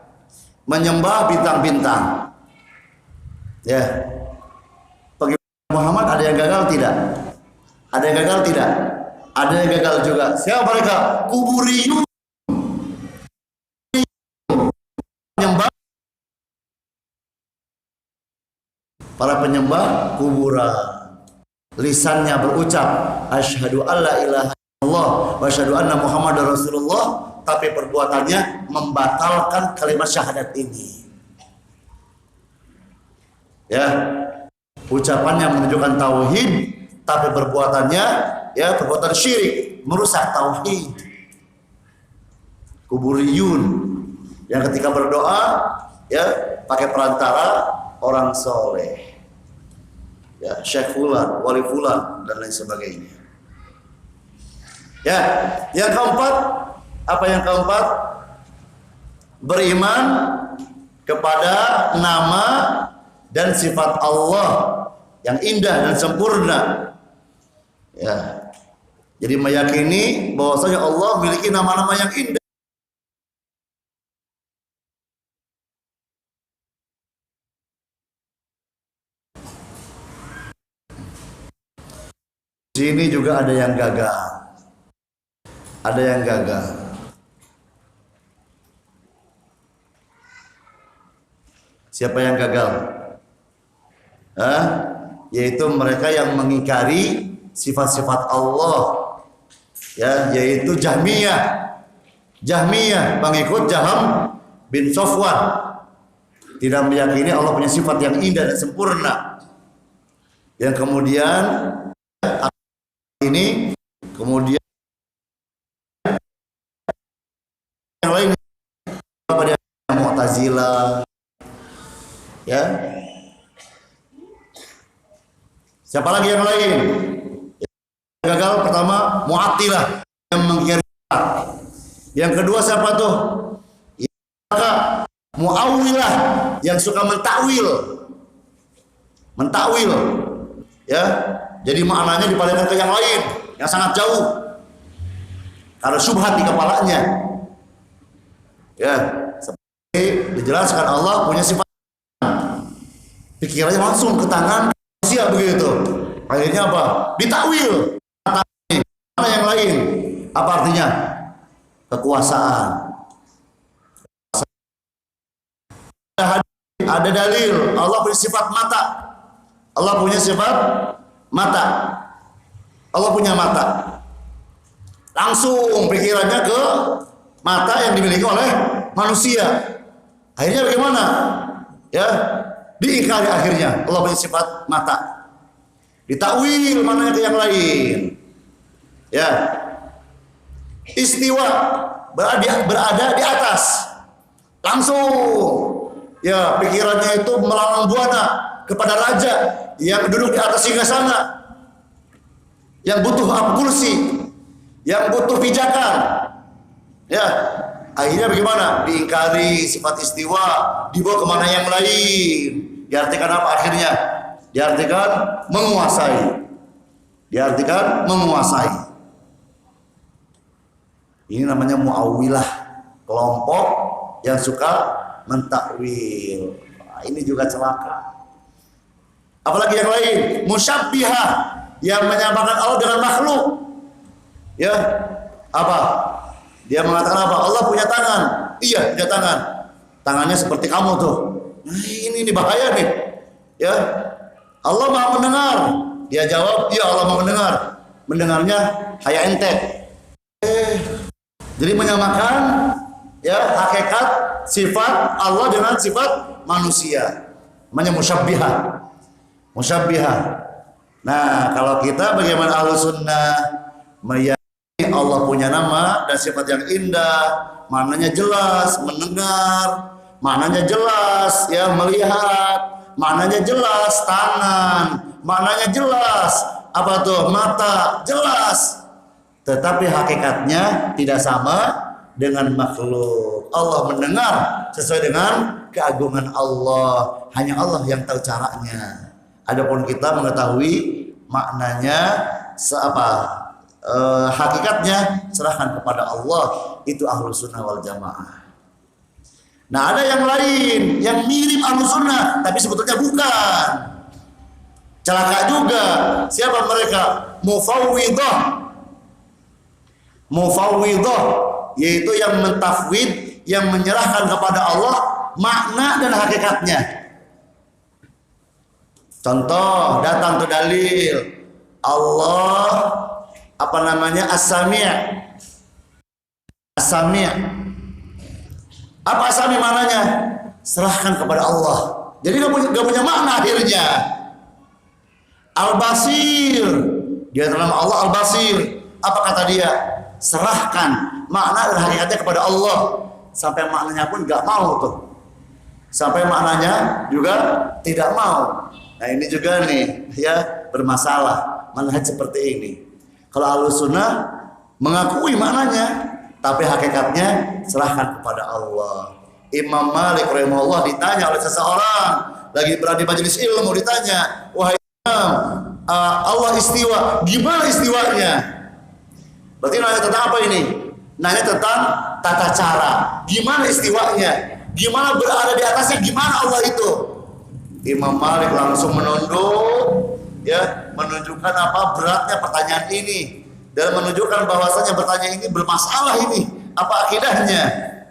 Speaker 1: menyembah bintang-bintang. Ya, bagi Muhammad ada yang gagal tidak? Ada yang gagal tidak? Ada yang gagal juga. Siapa mereka? Kuburiyun. para penyembah kuburan. Lisannya berucap asyhadu alla ilaha illallah wa asyhadu anna muhammadar rasulullah, tapi perbuatannya membatalkan kalimat syahadat ini. Ya, ucapannya menunjukkan tauhid, tapi perbuatannya ya perbuatan syirik, merusak tauhid. Kuburiyun yang ketika berdoa ya pakai perantara orang soleh, ya syekh fulan, wali fulan dan lain sebagainya. Ya, yang keempat, apa yang keempat? Beriman kepada nama dan sifat Allah yang indah dan sempurna. Ya. Jadi meyakini bahwasanya Allah memiliki nama-nama yang indah. Di sini juga ada yang gagal. Ada yang gagal. Siapa yang gagal? Yaitu mereka yang mengingkari sifat-sifat Allah, ya, yaitu Jahmiyah. Jahmiyah pengikut Jaham bin Sofwan, tidak meyakini Allah punya sifat yang indah dan sempurna. Yang kemudian ini kemudian yang lain pada Mu'tazilah, ya. Siapa lagi yang lain? Gagal pertama Mu'attilah yang mengkiri. Yang kedua siapa tuh? Mu'awwilah yang suka mentakwil. Mentakwil. Ya. Jadi maknanya dipalingkan ke yang lain yang sangat jauh. Karena syubhat di kepalanya. Ya, seperti dijelaskan Allah punya sifat. Pikirannya langsung ke tangan manusia begitu. Akhirnya apa? Ditakwil. Mana yang lain? Apa artinya? Kekuasaan. Ada dalil Allah punya sifat mata. Allah punya sifat mata. Allah punya mata. Langsung pikirannya ke mata yang dimiliki oleh manusia. Akhirnya bagaimana? Ya, diingkari akhirnya Allah punya sifat mata. Ditakwil mananya ke yang lain. Ya. Istiwa berada di atas. Langsung ya pikirannya itu melalang buana kepada raja yang duduk di atas singgasana, yang butuh kursi, yang butuh pijakan. Ya, akhirnya bagaimana? Diingkari sifat istiwa, dibawa kemana yang lain. Diartikan apa akhirnya? Diartikan menguasai. Diartikan menguasai. Ini namanya Mu'awwilah, kelompok yang suka mentakwil. Nah, ini juga celaka. Apalagi yang lain, musyabbihah yang menyamakan Allah dengan makhluk. Ya, apa? Dia mengatakan apa? Allah punya tangan. Iya, punya tangan. Tangannya seperti kamu tuh. Nah, ini bahaya nih. Ya. Allah Maha mendengar. Dia jawab, "Iya, Allah Maha mendengar." Mendengarnya kayak ente. Jadi menyamakan ya hakikat sifat Allah dengan sifat manusia. Namanya musyabbihah. Musyabbihah. Nah, kalau kita bagaimana Ahlus Sunnah meyakini Allah punya nama dan sifat yang indah, maknanya jelas, mendengar, maknanya jelas, ya melihat, maknanya jelas, tangan, maknanya jelas, apa tuh? Mata, jelas. Tetapi hakikatnya tidak sama dengan makhluk. Allah mendengar sesuai dengan keagungan Allah. Hanya Allah yang tahu caranya. Adapun kita mengetahui maknanya hakikatnya serahkan kepada Allah. Itu Ahlus Sunnah wal Jamaah. Nah, ada yang lain yang mirip Ahlus Sunnah tapi sebetulnya bukan. Celaka juga. Siapa mereka? Mufawwidah. Mufawwidah yaitu yang mentafwid, yang menyerahkan kepada Allah makna dan hakikatnya. Contoh, datang tuh dalil Allah apa namanya as-sami'. As-sami'. Apa as-sami' maknanya? Serahkan kepada Allah. Jadi gak punya makna akhirnya. Al-Basir, dia dalam Allah Al-Basir. Apa kata dia? Serahkan makna dan hakikatnya kepada Allah. Sampai maknanya pun gak mau tuh. Sampai maknanya juga tidak mau. Nah ini juga nih ya bermasalah manhaj seperti ini. Kalau Ahlussunnah mengakui maknanya, tapi hakikatnya serahkan kepada Allah. Imam Malik rahimahullah ditanya oleh seseorang lagi berada di majelis ilmu, ditanya, wahai Imam, Allah istiwa, gimana istiwanya? Berarti nanya tentang apa ini? Nanya tentang tata cara, gimana istiwanya? Gimana berada di atasnya? Gimana Allah itu? Imam Malik langsung menunduk, ya, menunjukkan apa beratnya pertanyaan ini dan menunjukkan bahwasanya bertanya ini bermasalah ini. Apa akidahnya?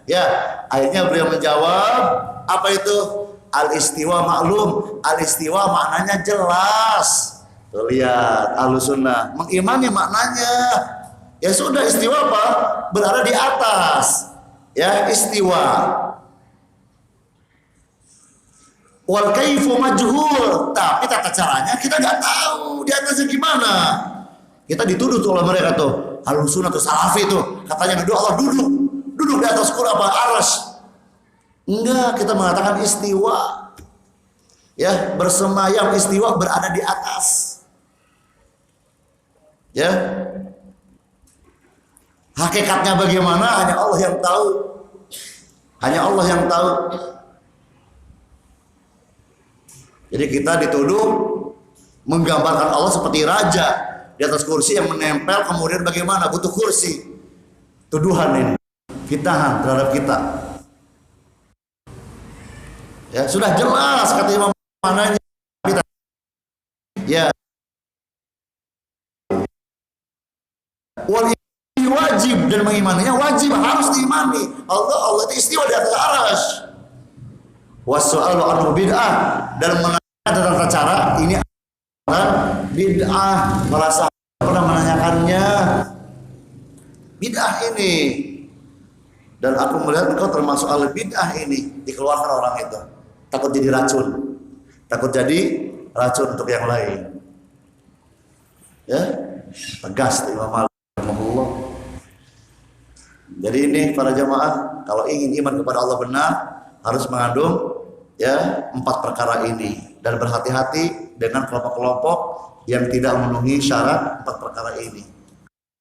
Speaker 1: Ya, akhirnya beliau menjawab, apa itu? Al-istiwa maklum. Al-istiwa maknanya jelas. Tuh lihat, Ahlussunnah mengimani maknanya. Ya sudah, istiwa apa? Berada di atas. Ya, istiwa. Wal kaifu majhul, tapi tata caranya kita nggak tahu di atasnya gimana. Kita dituduh tuh oleh mereka tuh, Ahlussunnah tuh Salafi tuh, katanya Allah duduk di atas kursi apa arsy. Enggak, kita mengatakan istiwa. Ya, bersemayam, istiwa berada di atas. Ya. Hakikatnya bagaimana hanya Allah yang tahu. Hanya Allah yang tahu. Jadi kita dituduh menggambarkan Allah seperti raja di atas kursi yang menempel, kemudian bagaimana butuh kursi. Tuduhan ini, fitnahan terhadap kita. Ya sudah jelas kata Imam mananya. Ya. Wal wajib, dan mengimaninya wajib, harus diimani. Allah itu istiwa di atas arsy. Wasu'alu anhu bid'ah, dan menanyakan tata cara ini adalah bid'ah, merasa pernah menanyakannya bid'ah ini. Dan aku melihat engkau termasuk ahli bid'ah ini, dikeluarkan orang itu. Takut jadi racun. Takut jadi racun untuk yang lain. Ya, tegas Imam Malik rahimahullah. Jadi ini para jamaah, kalau ingin iman kepada Allah benar, harus mengandung ya 4 perkara ini, dan berhati-hati dengan kelompok-kelompok yang tidak memenuhi syarat 4 perkara ini.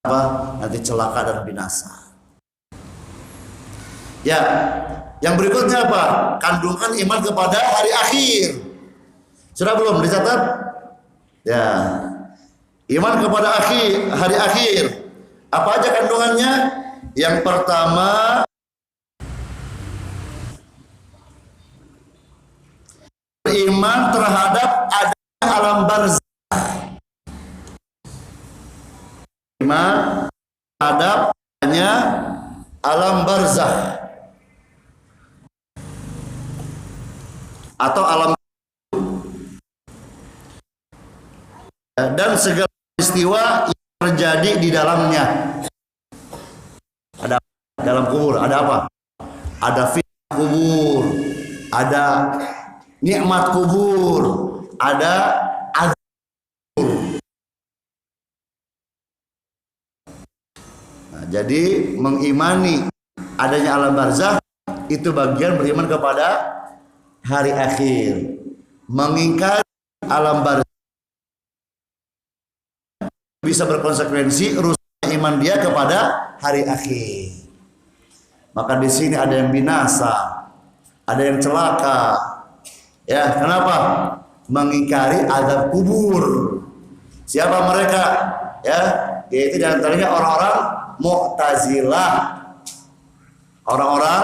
Speaker 1: Apa? Nanti celaka dan binasa. Ya, yang berikutnya apa? Kandungan iman kepada hari akhir. Sudah belum dicatat? Ya, iman kepada hari akhir. Apa aja kandungannya? Yang pertama, beriman terhadap adanya alam barzakh. Iman terhadap adanya alam barzakh atau alam, dan segala peristiwa yang terjadi di dalamnya. Ada dalam kubur, ada apa? Ada fitnah kubur, ada nikmat kubur, ada azab kubur. Nah, jadi mengimani adanya alam barzakh itu bagian beriman kepada hari akhir. Mengingkari alam barzakh bisa berkonsekuensi rusaknya iman dia kepada hari akhir. Maka di sini ada yang binasa, ada yang celaka. Ya, kenapa? Mengingkari azab kubur. Siapa mereka? Ya, yaitu diantaranya orang-orang Mu'tazilah. Orang-orang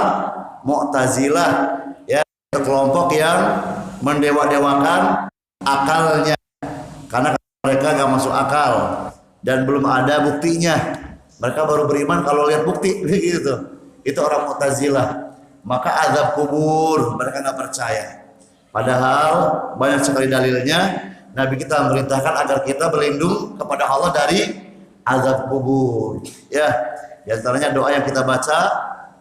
Speaker 1: Mu'tazilah, ya, kelompok yang mendewa-dewakan akalnya, karena mereka gak masuk akal dan belum ada buktinya. Mereka baru beriman kalau lihat bukti, gitu. Itu orang Mu'tazilah. Maka azab kubur mereka gak percaya. Padahal banyak sekali dalilnya. Nabi kita memerintahkan agar kita berlindung kepada Allah dari azab kubur. Ya, di antaranya doa yang kita baca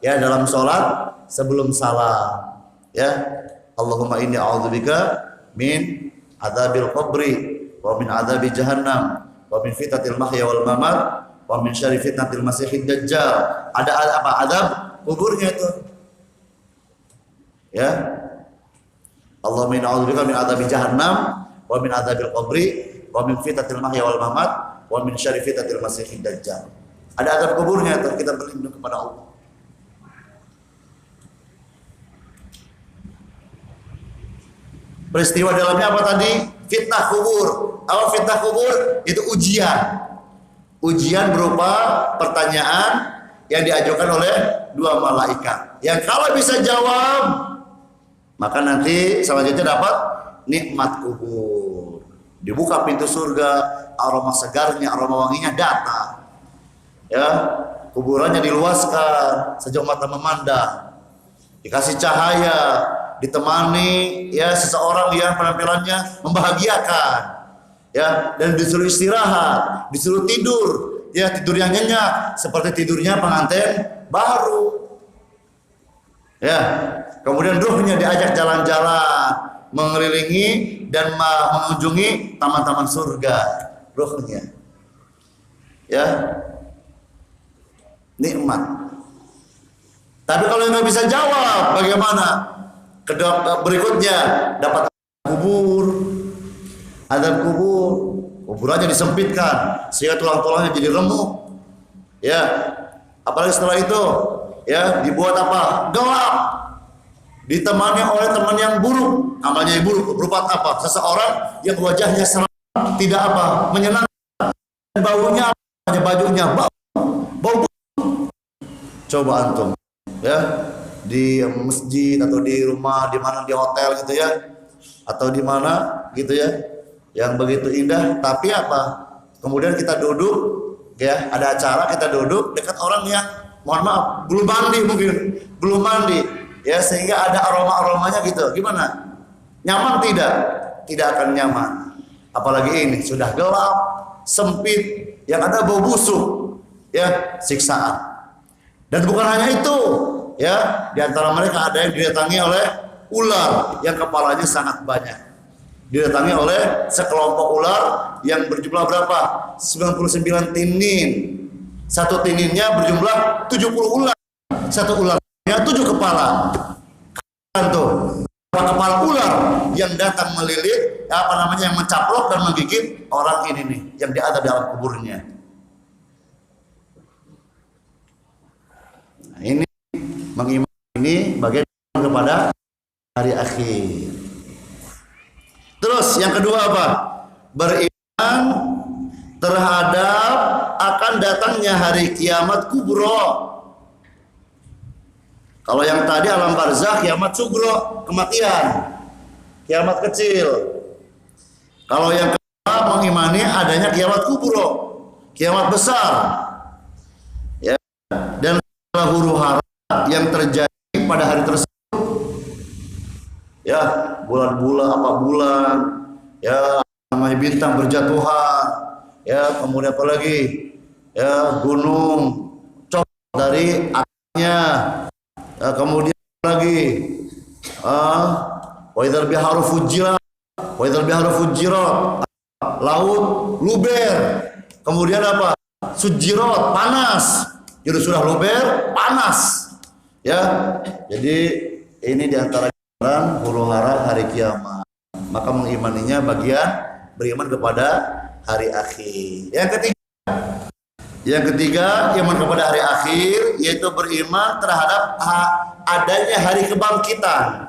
Speaker 1: ya dalam sholat sebelum salam. Ya, Allahumma inni a'udzubika min adzabil qabri wa min adzabi jahannam wa min fitnatil mahya wal mamat wa min syarri fitnatil masiihid dajjal. Ada apa? Azab kuburnya itu. Ya. Allahumma inni a'udzubika min adzabi jahannam wa min adzabil qabri wa min fitnatil mahya wal mamat wa min syarri fitnatil masiihid dajjal. Ada azab kuburnya itu, kita berlindung kepada Allah. Peristiwa dalamnya apa tadi? Fitnah kubur. Apa fitnah kubur? Itu ujian. Ujian berupa pertanyaan yang diajukan oleh dua malaikat. Yang kalau bisa jawab, maka nanti selanjutnya dapat nikmat kubur. Dibuka pintu surga, aroma segarnya, aroma wanginya datang. Ya, kuburannya diluaskan sejauh mata memandang. Dikasih cahaya, ditemani ya seseorang yang penampilannya membahagiakan. Ya, dan disuruh istirahat, disuruh tidur, ya tidur yang nyenyak seperti tidurnya pengantin baru. Ya, kemudian ruhnya diajak jalan-jalan, mengelilingi dan mengunjungi taman-taman surga, ruhnya. Ya, nikmat. Tapi kalau nggak bisa jawab, bagaimana? Berikutnya dapat kubur, azab kubur, kuburannya disempitkan sehingga tulang-tulangnya jadi remuk. Ya, apalagi setelah itu, ya dibuat apa? Gelap. Ditemani oleh teman yang buruk, amalnya yang buruk berupa apa? Seseorang yang wajahnya seram, tidak apa? Menyenangkan. Baunya apa? Bajunya bau. Coba antum, ya di masjid atau di rumah, di mana di hotel gitu ya, atau di mana gitu ya, yang begitu indah, tapi apa? Kemudian kita duduk, ya ada acara kita duduk dekat orang yang, mohon maaf, belum mandi, ya sehingga ada aromanya gitu. Gimana? Nyaman tidak? Tidak akan nyaman. Apalagi ini sudah gelap, sempit, yang ada bau busuk, ya siksaan. Dan bukan hanya itu, ya di antara mereka ada yang didatangi oleh ular yang kepalanya sangat banyak. Didatangi oleh sekelompok ular yang berjumlah berapa? 99 tinin. Satu tininnya berjumlah 70 ular. Satu ularnya 7 kepala. Tuh, kepala ular yang datang melilit, yang mencaplok dan menggigit orang ini nih, yang diadab dalam kuburnya. Nah, ini mengimani ini bagian kepada hari akhir. Terus yang kedua apa? Beriman terhadap akan datangnya hari kiamat kubro. Kalau yang tadi alam barzakh, kiamat sugro, kematian, kiamat kecil. Kalau yang kedua mengimani adanya kiamat kubro, kiamat besar. Ya, dan huru hara yang terjadi pada hari tersebut. Ya, bulan, ya namanya bintang berjatuhan, ya kemudian apa lagi? Ya gunung copot dari atasnya. Ya, kemudian lagi wa idzal biharu fujirat, laut luber. Kemudian apa? Sujirat, panas. Jadi sudah luber, panas. Ya. Jadi ini diantara gambaran huru-hara hari kiamat. Maka mengimaninya bagian beriman kepada hari akhir. Yang ketiga, iman kepada hari akhir, yaitu beriman terhadap adanya hari kebangkitan.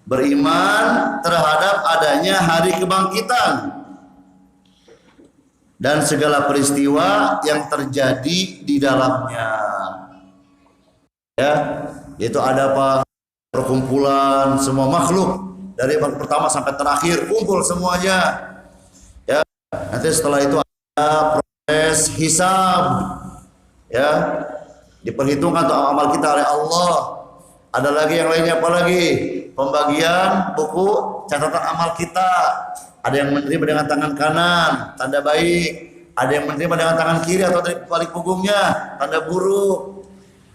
Speaker 1: Beriman terhadap adanya hari kebangkitan dan segala peristiwa yang terjadi di dalamnya. Ya, yaitu ada apa? Perkumpulan semua makhluk dari pertama sampai terakhir kumpul semuanya. Ya, nanti setelah itu ada proses hisab, ya diperhitungkan untuk amal kita oleh Allah. Ada lagi yang lainnya, apa lagi? pembagian buku catatan amal kita. Ada yang menerima dengan tangan kanan, tanda baik. Ada yang menerima dengan tangan kiri atau dari balik punggungnya, tanda buruk.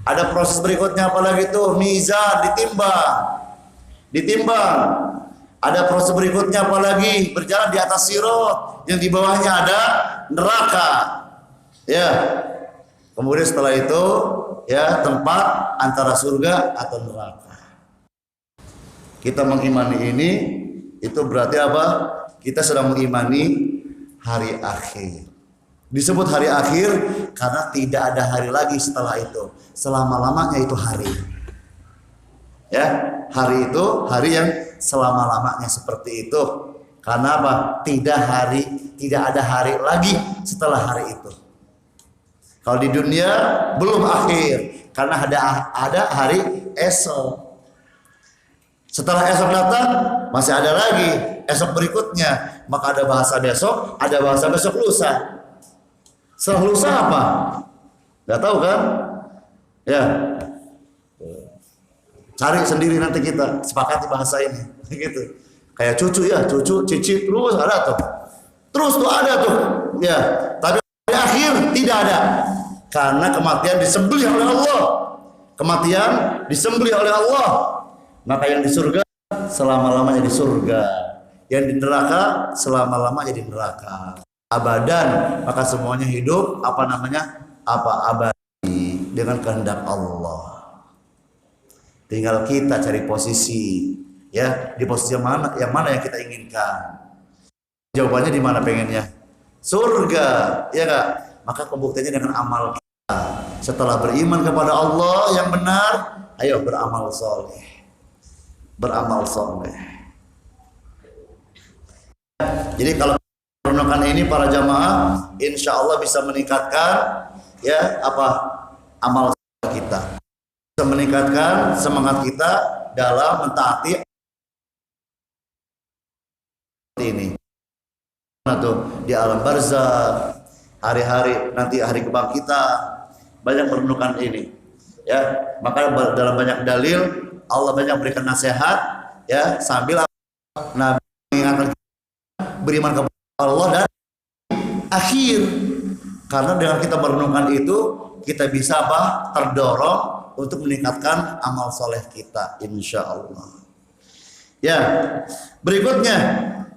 Speaker 1: Ada proses berikutnya apalagi itu, mizan, ditimbang. Ada proses berikutnya apalagi, berjalan di atas sirat, yang di bawahnya ada neraka. Ya. Kemudian setelah itu, ya, tempat antara surga atau neraka. Kita mengimani ini, itu berarti apa? Kita sedang mengimani hari akhir. Disebut hari akhir karena tidak ada hari lagi setelah itu. Selama-lamanya itu hari. Ya, hari itu hari yang selama-lamanya seperti itu. Karena apa? Tidak ada hari lagi setelah hari itu. Kalau di dunia belum akhir karena ada hari esok. Setelah esok datang masih ada lagi esok berikutnya. Maka ada bahasa besok, ada bahasa besok lusa. Setelah lusa apa? Gak tahu kan? Ya. Cari sendiri nanti kita sepakati bahasa ini. Gitu. Kayak cucu ya, cucu, cicit, terus ada tuh. Terus tuh ada tuh. Ya. Tapi di akhir tidak ada. Karena kematian disembelih oleh Allah. Kematian disembelih oleh Allah. Maka yang di surga selama-lamanya di surga. Yang di neraka selama-lamanya di neraka. Abadan, maka semuanya hidup abadi dengan kehendak Allah. Tinggal kita cari posisi, ya, di posisi yang mana yang kita inginkan. Jawabannya di mana pengennya? Surga, ya enggak? Maka pembuktiannya dengan amal kita. Setelah beriman kepada Allah yang benar, ayo beramal soleh. Beramal soleh. Jadi kalau renungan ini para jamaah insya Allah bisa meningkatkan ya amal kita, bisa meningkatkan semangat kita dalam mentaati ini. Tuh di alam barzakh, hari-hari nanti hari kebangkitan banyak merenungkan ini ya. Maka dalam banyak dalil Allah banyak berikan nasihat ya, sambil Nabi mengingatkan beriman kepada Allah dan akhir. Karena dengan kita merenungkan itu kita bisa terdorong untuk meningkatkan amal soleh kita insya Allah. Ya, berikutnya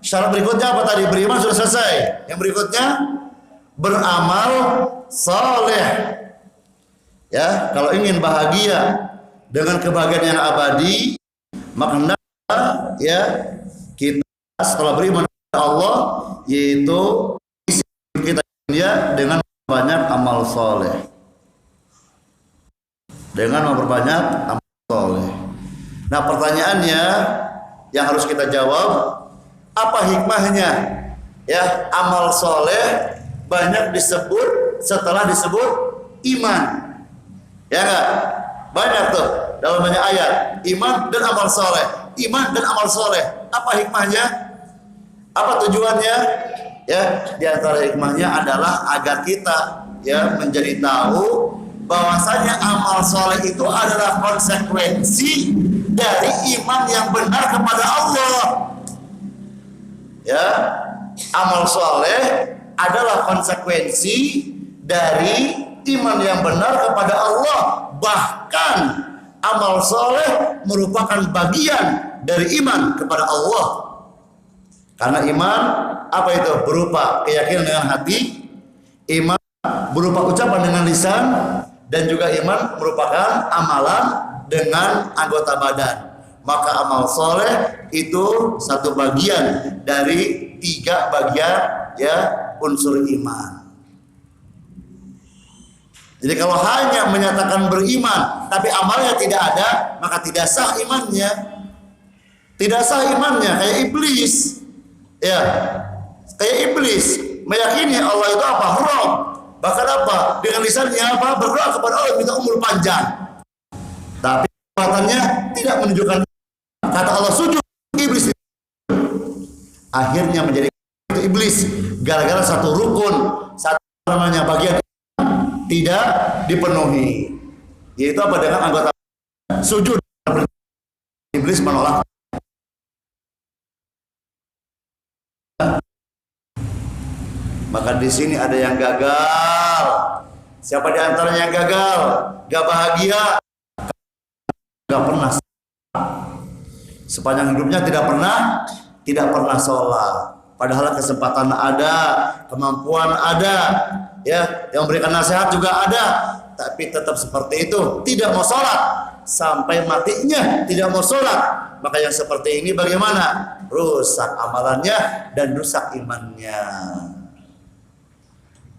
Speaker 1: syarat berikutnya apa tadi? Beriman sudah selesai. Yang berikutnya beramal soleh. Ya, kalau ingin bahagia dengan kebahagiaan yang abadi, maka hendaknya ya kita setelah beriman kepada Allah, yaitu isi kita dia dengan banyak amal soleh. Dengan memperbanyak amal soleh. Nah, pertanyaannya yang harus kita jawab, apa hikmahnya? Ya, amal soleh banyak disebut setelah disebut iman. Ya enggak? Banyak tuh dalam banyak ayat, iman dan amal soleh, iman dan amal soleh. Apa hikmahnya? Apa tujuannya? Ya, di antara hikmahnya adalah agar kita ya menjadi tahu bahwasanya amal soleh itu adalah konsekuensi dari iman yang benar kepada Allah. Ya, amal soleh adalah konsekuensi dari iman yang benar kepada Allah. Bahkan amal soleh merupakan bagian dari iman kepada Allah. Karena iman apa itu? Berupa keyakinan dengan hati, iman berupa ucapan dengan lisan, dan juga iman merupakan amalan dengan anggota badan. Maka amal soleh itu satu bagian dari 3 bagian ya unsur iman. Jadi kalau hanya menyatakan beriman tapi amalnya tidak ada, maka tidak sah imannya. Tidak sah imannya, kayak iblis. Ya. Kayak iblis meyakini Allah itu apa? Rob. Bahkan apa? Dengan lisannya apa? Berdoa kepada Allah minta umur panjang. Tapi perbuatannya tidak menunjukkan. Kata Allah sujud, iblis akhirnya menjadi iblis gara-gara satu rukun, satu namanya bagian tidak dipenuhi, yaitu apa? Dengan anggota sujud. Iblis menolak Maka di sini ada yang gagal. Siapa di antaranya yang gagal? Gak bahagia. Gak pernah. Sepanjang hidupnya tidak pernah sholat. Padahal kesempatan ada, kemampuan ada, ya, yang memberikan nasihat juga ada, tapi tetap seperti itu, tidak mau sholat sampai matinya, tidak mau sholat. Maka yang seperti ini bagaimana? Rusak amalannya dan rusak imannya.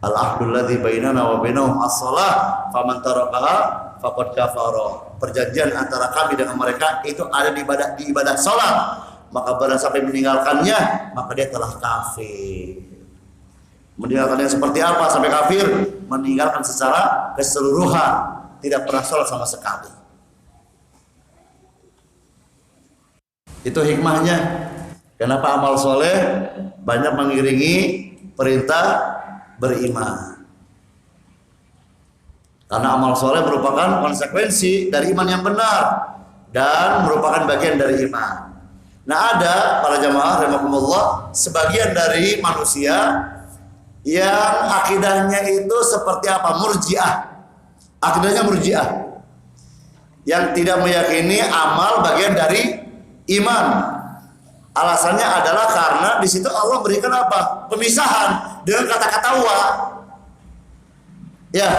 Speaker 1: Al-ahdul ladzi bainana wa bainahum as-shalah faman tarakaha faqad kafara. Perjanjian antara kami dengan mereka itu ada di ibadah salat. Maka barang sampai meninggalkannya, maka dia telah kafir. Meninggalkan yang seperti apa sampai kafir? Meninggalkan secara keseluruhan, tidak pernah sholat sama sekali. Itu hikmahnya. Kenapa amal soleh banyak mengiringi perintah beriman? Karena amal soleh merupakan konsekuensi dari iman yang benar dan merupakan bagian dari iman. Nah, ada para jamaah rahimakumullah sebagian dari manusia yang akidahnya itu seperti apa? Murji'ah. Akidahnya Murji'ah. Yang tidak meyakini amal bagian dari iman. Alasannya adalah karena di situ Allah berikan apa? Pemisahan dengan kata-kata wa. Ya.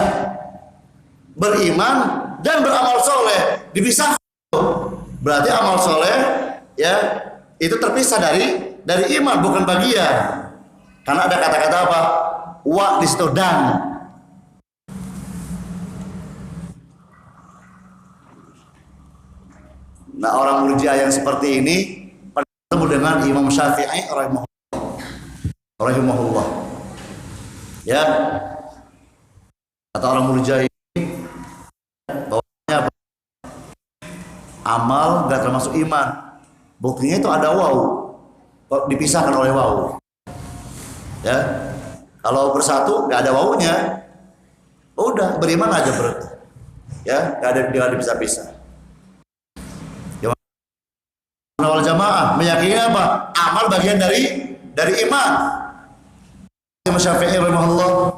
Speaker 1: Beriman dan beramal soleh dipisahkan. Berarti amal soleh, ya, itu terpisah dari iman, bukan bagian. Karena ada kata-kata apa? Wa di situ dan. Nah, orang Murji'ah yang seperti ini bertemu dengan Imam Syafi'i rahimahullah. Ya. Kata orang Murji'ah bahwasanya amal gak termasuk iman. Buktinya itu ada waw, dipisahkan oleh waw. Ya, kalau bersatu gak ada wawunya, udah beriman aja berarti. Ya, gak ada bisa-bisa. Wal jamaah meyakini apa? Amal bagian dari iman. Imam Syafi'i rahimahullah,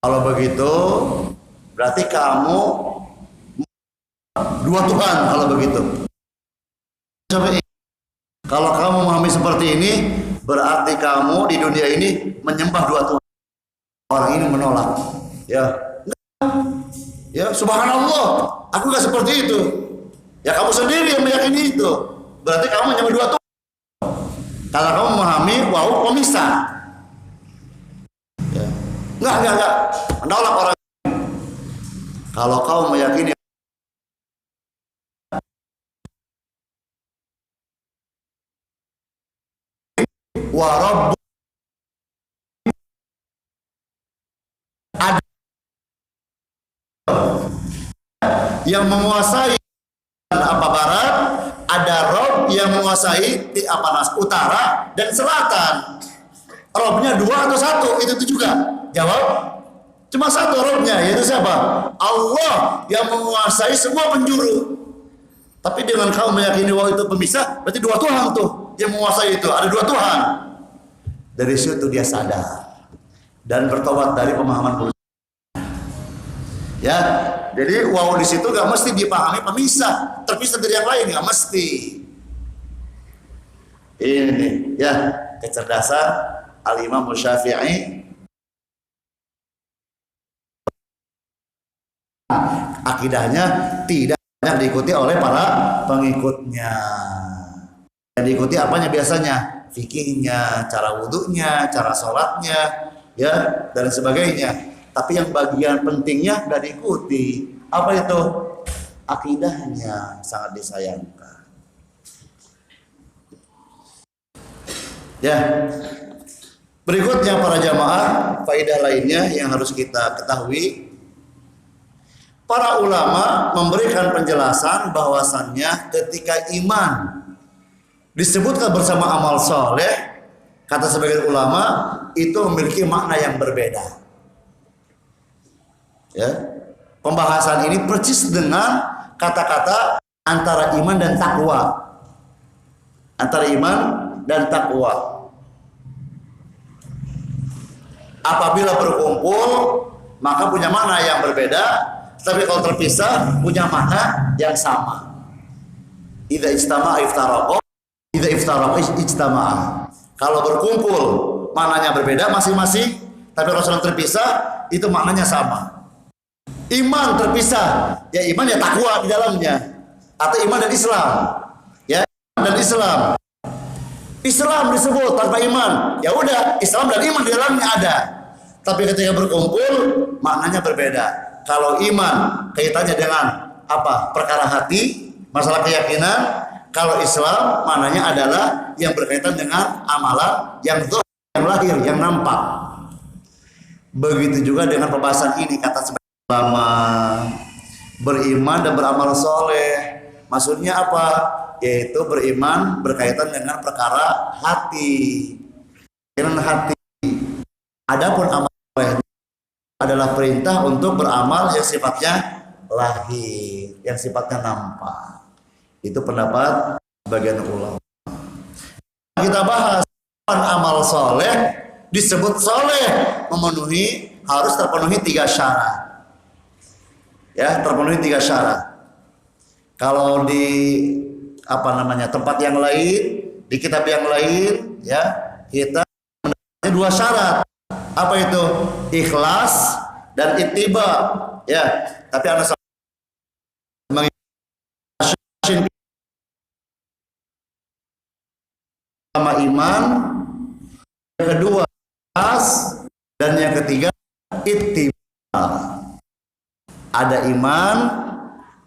Speaker 1: kalau begitu berarti kamu dua Tuhan. Kalau begitu, kalau kamu memahami seperti ini, berarti kamu di dunia ini menyembah dua Tuhan. Orang ini menolak. Ya, subhanallah, aku gak seperti itu. Ya, kamu sendiri yang meyakini itu. Berarti kamu menyembah dua Tuhan. Kalau kamu memahami wow pemisah. Ya. Enggak. Menolak orang. Kalau kamu meyakini wa rabb ada yang menguasai apa barat, ada Rob yang menguasai utara dan selatan. Robnya dua atau satu? Itu juga. Jawab, cuma satu Robnya, yaitu siapa? Allah yang menguasai semua penjuru. Tapi dengan kamu meyakini bahwa itu pemisah, berarti dua Tuhan tuh yang menguasai itu. Ada dua Tuhan. Dari situ dia sadar dan bertobat dari pemahaman dulu. Ya, jadi wow di situ gak mesti dipahami pemisah, terpisah dari yang lain, gak mesti. Ini ya kecerdasan Al-Imam Syafi'i. Akidahnya tidak banyak diikuti oleh para pengikutnya. Yang diikuti apanya biasanya? Fikihnya, cara wudhunya, cara sholatnya, ya, dan sebagainya. Tapi yang bagian pentingnya nggak diikuti. Apa itu? Akidahnya sangat disayangkan. Ya. Berikutnya para jamaah, faedah lainnya yang harus kita ketahui. Para ulama memberikan penjelasan bahwasannya ketika iman disebutkan bersama amal soleh, kata sebagian ulama itu memiliki makna yang berbeda. Ya, pembahasan ini persis dengan kata-kata antara iman dan takwa. Antara iman dan takwa. Apabila berkumpul maka punya makna yang berbeda, tapi kalau terpisah punya makna yang sama. Idza ijtama'a iftaraqa, idza iftaraqa ijtama'a. Kalau berkumpul maknanya berbeda masing-masing, tapi kalau sedang terpisah itu maknanya sama. Iman terpisah, ya iman ya takwa di dalamnya, atau iman dan Islam, ya iman dan Islam. Islam disebut tanpa iman, ya udah Islam dan iman di dalamnya ada. Tapi ketika berkumpul maknanya berbeda. Kalau iman kaitannya dengan apa? Perkara hati, masalah keyakinan. Kalau Islam maknanya adalah yang berkaitan dengan amalan yang zahir, yang lahir, yang nampak. Begitu juga dengan pembahasan ini, kata sebagian ulama, beriman dan beramal soleh. Maksudnya apa? Yaitu beriman berkaitan dengan perkara hati, dengan hati. Adapun amal soleh adalah perintah untuk beramal yang sifatnya lahir, yang sifatnya nampak. Itu pendapat bagian ulama. Kita bahas amal soleh disebut soleh harus terpenuhi 3 syarat. Ya, terpenuhi 3 syarat. Kalau di tempat yang lain, di kitab yang lain, ya kita mendapatkan 2 syarat. Apa itu? Ikhlas dan ittiba. Ya, tapi Anda sama iman, yang kedua ikhlas, dan yang ketiga ittiba. Ada iman,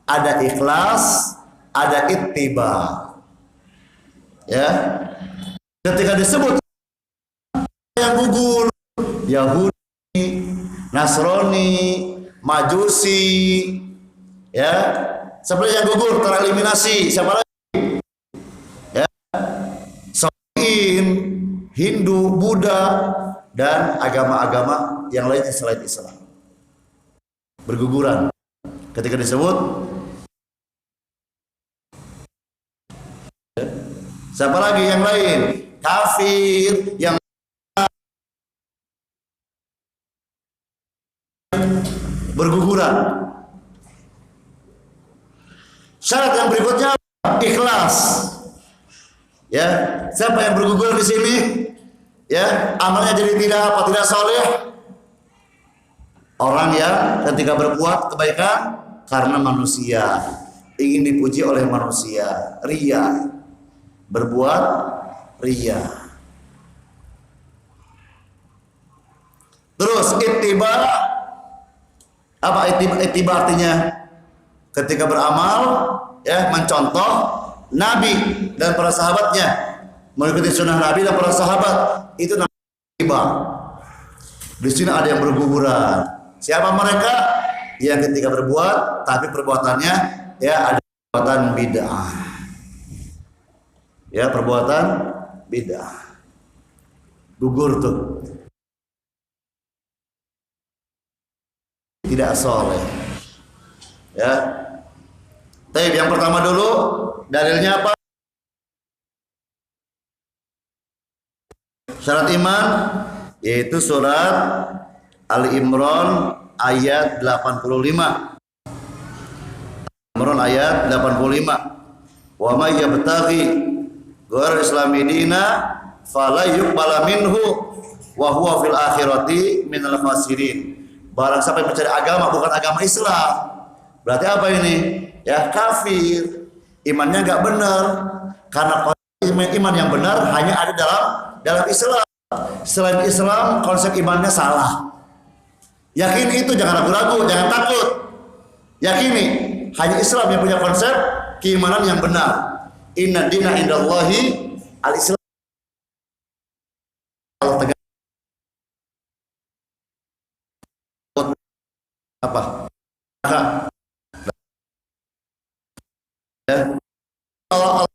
Speaker 1: ada ikhlas, ada ittiba. Ya, ketika disebut yang gugur, Yahudi, Nasrani, Majusi, ya, seperti yang gugur tereliminasi. Siapa lagi? Ya, Hindu, Buddha, dan agama-agama yang lainnya selain Islam berguguran ketika disebut. Siapa lagi yang lain? Kafir, yang berguguran. Syarat yang berikutnya ikhlas. Ya, siapa yang berguguran di sini? Ya, amalnya jadi tidak soleh. Orang yang ketika berbuat kebaikan karena manusia, ingin dipuji oleh manusia, riya, berbuat riya. Terus ittiba, apa ittiba artinya? Ketika beramal, ya, mencontoh Nabi dan para sahabatnya, mengikuti sunnah Nabi dan para sahabat, itu namanya ittiba. Di sini ada yang berguguran. Siapa mereka? Yang ketika berbuat, tapi perbuatannya ya ada perbuatan bid'ah. Ya, perbuatan bid'ah. Gugur tuh. Tidak soleh. Ya. Tapi yang pertama dulu, dalilnya apa? Syarat iman yaitu surat Ali Imran ayat 85. Imran ayat 85. Wa may yabtaghi ghairal islami dina fala yuqbala minhu wa huwa fil akhirati minal khasirin. Barang siapa yang mencari agama bukan agama Islam, berarti apa ini? Ya, kafir. Imannya enggak benar. Karena iman yang benar hanya ada dalam Islam. Selain Islam, konsep imannya salah. Yakini itu, jangan ragu-ragu, jangan takut. Yakini, hanya Islam yang punya konsep keimanan yang benar. Inna dina indallahi al-Islam. Apa? Ya. Kalau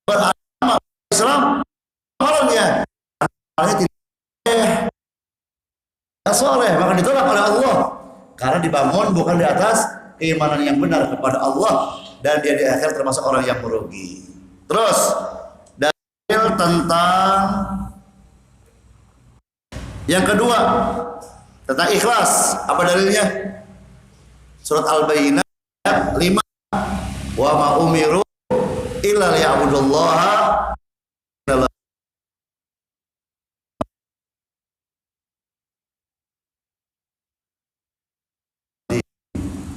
Speaker 1: beragama Islam, amalannya tidak soleh, maka ditolak oleh Allah karena dibangun bukan di atas keimanan yang benar kepada Allah, dan dia di akhir termasuk orang yang merugi. Terus dalil tentang Yang kedua, tentang ikhlas. Apa dalilnya? Surat Al-Bayyinah ayat 5. Wa ma umiru illa liya'budullaha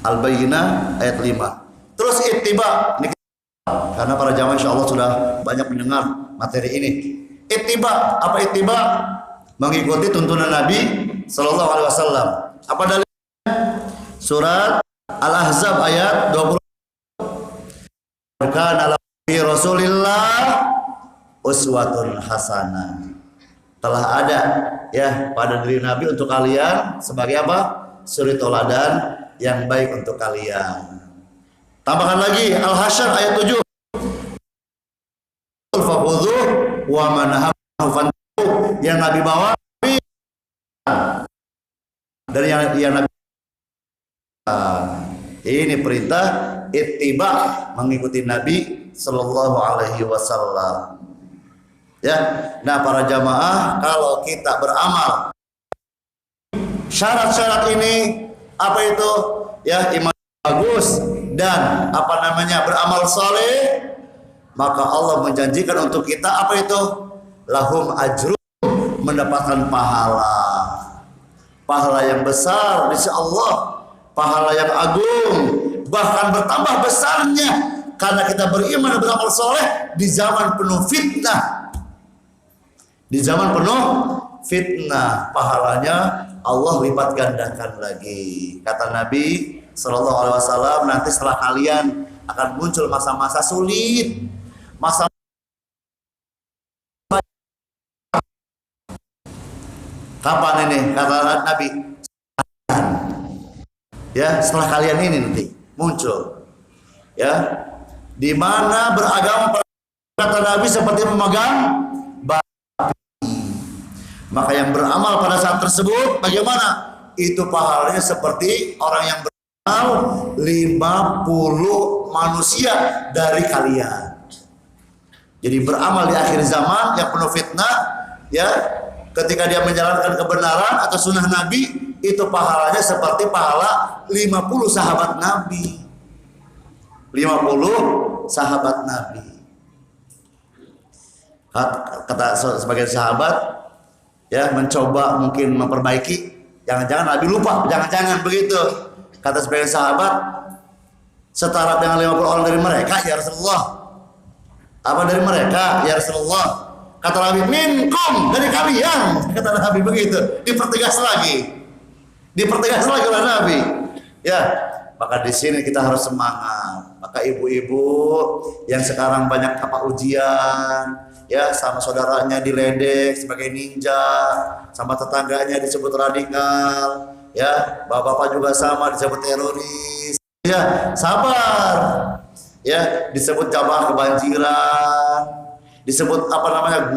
Speaker 1: Al-Bayyinah ayat 5. Terus ittiba. Karena para jamaah insyaallah sudah banyak mendengar materi ini. Ittiba, apa ittiba? Mengikuti tuntunan Nabi sallallahu alaihi wasallam. Apa dalilnya? Surat Al-Ahzab ayat 20. Kana fi Rasulillah uswatun hasanah. Telah ada ya pada diri Nabi untuk kalian sebagai apa? Suri teladan yang baik untuk kalian. Tambahkan lagi Al-Hasyr ayat 7. Fakhudhu wa manahahu fantahu. Yang Nabi bawa dan yang Nabi ini perintah ittiba, mengikuti Nabi sallallahu alaihi wasallam. Ya. Nah, para jamaah, kalau kita beramal syarat-syarat ini apa itu? Ya, iman bagus dan apa namanya? Beramal saleh, maka Allah menjanjikan untuk kita apa itu? Lahum ajrun, mendapatkan pahala. Pahala yang besar di sisi Allah, pahala yang agung, bahkan bertambah besarnya karena kita beriman dan beramal soleh di zaman penuh fitnah. Di zaman penuh fitnah, pahalanya Allah lipat gandakan lagi. Kata Nabi sallallahu alaihi wasallam, nanti setelah kalian akan muncul masa-masa sulit, masa kapan ini? Kata Nabi, ya setelah kalian ini nanti muncul, ya di mana beragama, kata Nabi, seperti memegang batu. Maka yang beramal pada saat tersebut bagaimana? Itu pahalanya seperti orang yang beramal 50 manusia dari kalian. Jadi beramal di akhir zaman yang penuh fitnah, ya ketika dia menjalankan kebenaran atau sunnah Nabi, itu pahalanya seperti pahala 50 sahabat Nabi. 50 sahabat Nabi. Kata sebagian sahabat, ya mencoba mungkin memperbaiki, jangan-jangan Nabi lupa, jangan-jangan begitu. Kata sebagian sahabat, setara dengan 50 orang dari mereka, ya Rasulullah. Apa dari mereka, ya Rasulullah? Kata Nabi, minkum, dari kalian. Kata Nabi begitu. Dipertegas lagi oleh Nabi. Ya, maka di sini kita harus semangat. Maka ibu-ibu yang sekarang banyak apa ujian, ya sama saudaranya diledek sebagai ninja, sama tetangganya disebut radikal, ya bapak-bapak juga sama disebut teroris. Ya, sabar. Ya, disebut jamaah kebanjiran, disebut apa namanya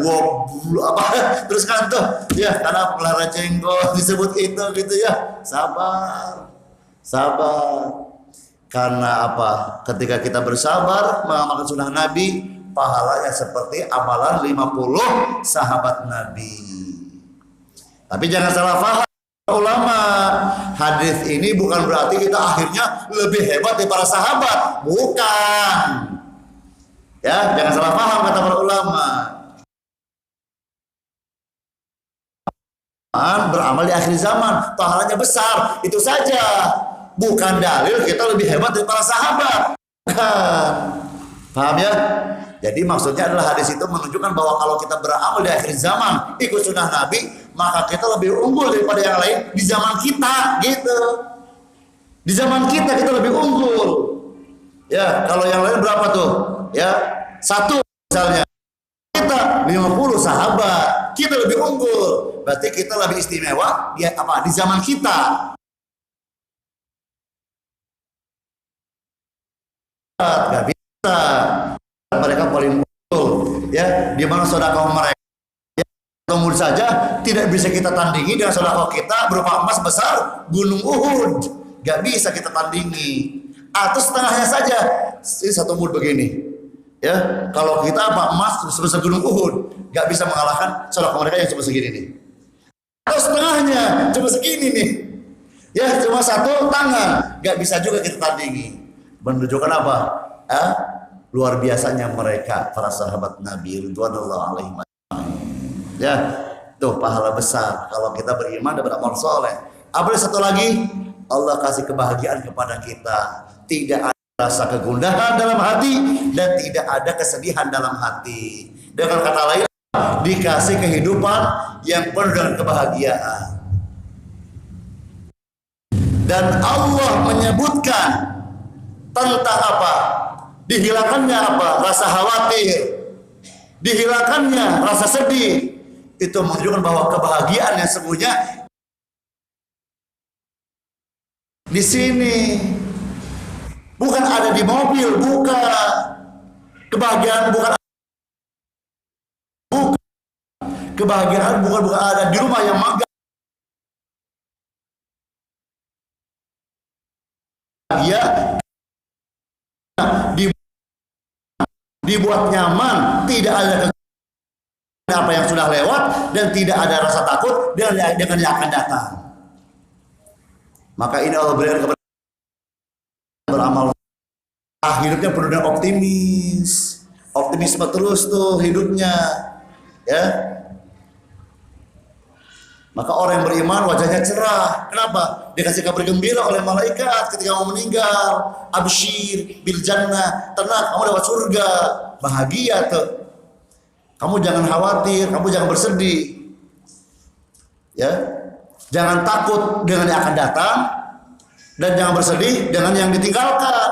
Speaker 1: apa terus kan tuh ya karena pelihara jenggot disebut itu gitu ya. Sabar karena apa? Ketika kita bersabar mengamalkan sunnah Nabi, pahalanya seperti amalan 50 sahabat Nabi. Tapi jangan salah paham ulama, hadis ini bukan berarti kita akhirnya lebih hebat dari para sahabat, bukan. Ya, jangan salah paham kata para ulama. Beramal di akhir zaman, pahalanya besar, itu saja. Bukan dalil kita lebih hebat dari para sahabat. Bukan. Paham ya? Jadi maksudnya adalah hadis itu menunjukkan bahwa kalau kita beramal di akhir zaman, ikut sunnah Nabi, maka kita lebih unggul daripada yang lain di zaman kita, gitu. Di zaman kita lebih unggul. Ya, kalau yang lain berapa tuh? Ya, 1 misalnya. Kita 50 sahabat, kita lebih unggul. Berarti kita lebih istimewa di apa? Di zaman kita. Gak bisa. Mereka paling unggul, ya. Di mana sedekah mereka? Ya, umur saja tidak bisa kita tandingi dengan sedekah kita berupa emas besar gunung Uhud. Gak bisa kita tandingi. Atau setengahnya saja, ini 1 mud begini. Ya, kalau kita apa emas sebesar gunung Uhud, gak bisa mengalahkan sedekah mereka yang sebesar segini nih. atau setengahnya, cuma segini nih. Ya, cuma satu tangan, nggak bisa juga kita tandingi. Menunjukkan apa? Luar biasanya mereka, para sahabat Nabi radhiyallahu alaihim. Ya, tuh pahala besar kalau kita beriman dan beramal soleh. Apa satu lagi? Allah kasih kebahagiaan kepada kita. Tidak ada rasa kegundahan dalam hati dan tidak ada kesedihan dalam hati. Dengan kata lain, dikasih kehidupan yang penuh dengan kebahagiaan. Dan Allah menyebutkan tentang apa? Dihilangkannya apa? Rasa khawatir. Dihilangkannya rasa sedih. Itu menunjukkan bahwa kebahagiaan yang sesungguhnya di sini. Bukan ada di mobil, bukan. Kebahagiaan bukan kebahagiaan bukan ada di rumah yang megah. Dia dibuat nyaman, tidak ada apa yang sudah lewat dan tidak ada rasa takut dengan yang akan datang. Maka ini Allah berikan kepada beramal. Hidupnya penuh dengan optimisme terus tuh hidupnya, ya. Maka orang yang beriman wajahnya cerah. Kenapa? Dikasih kabar gembira oleh malaikat ketika mau meninggal. Absyir bil jannah, tenang, kamu dapat surga, bahagia tuh. Kamu jangan khawatir, kamu jangan bersedih, ya. Jangan takut dengan yang akan datang dan jangan bersedih dengan yang ditinggalkan.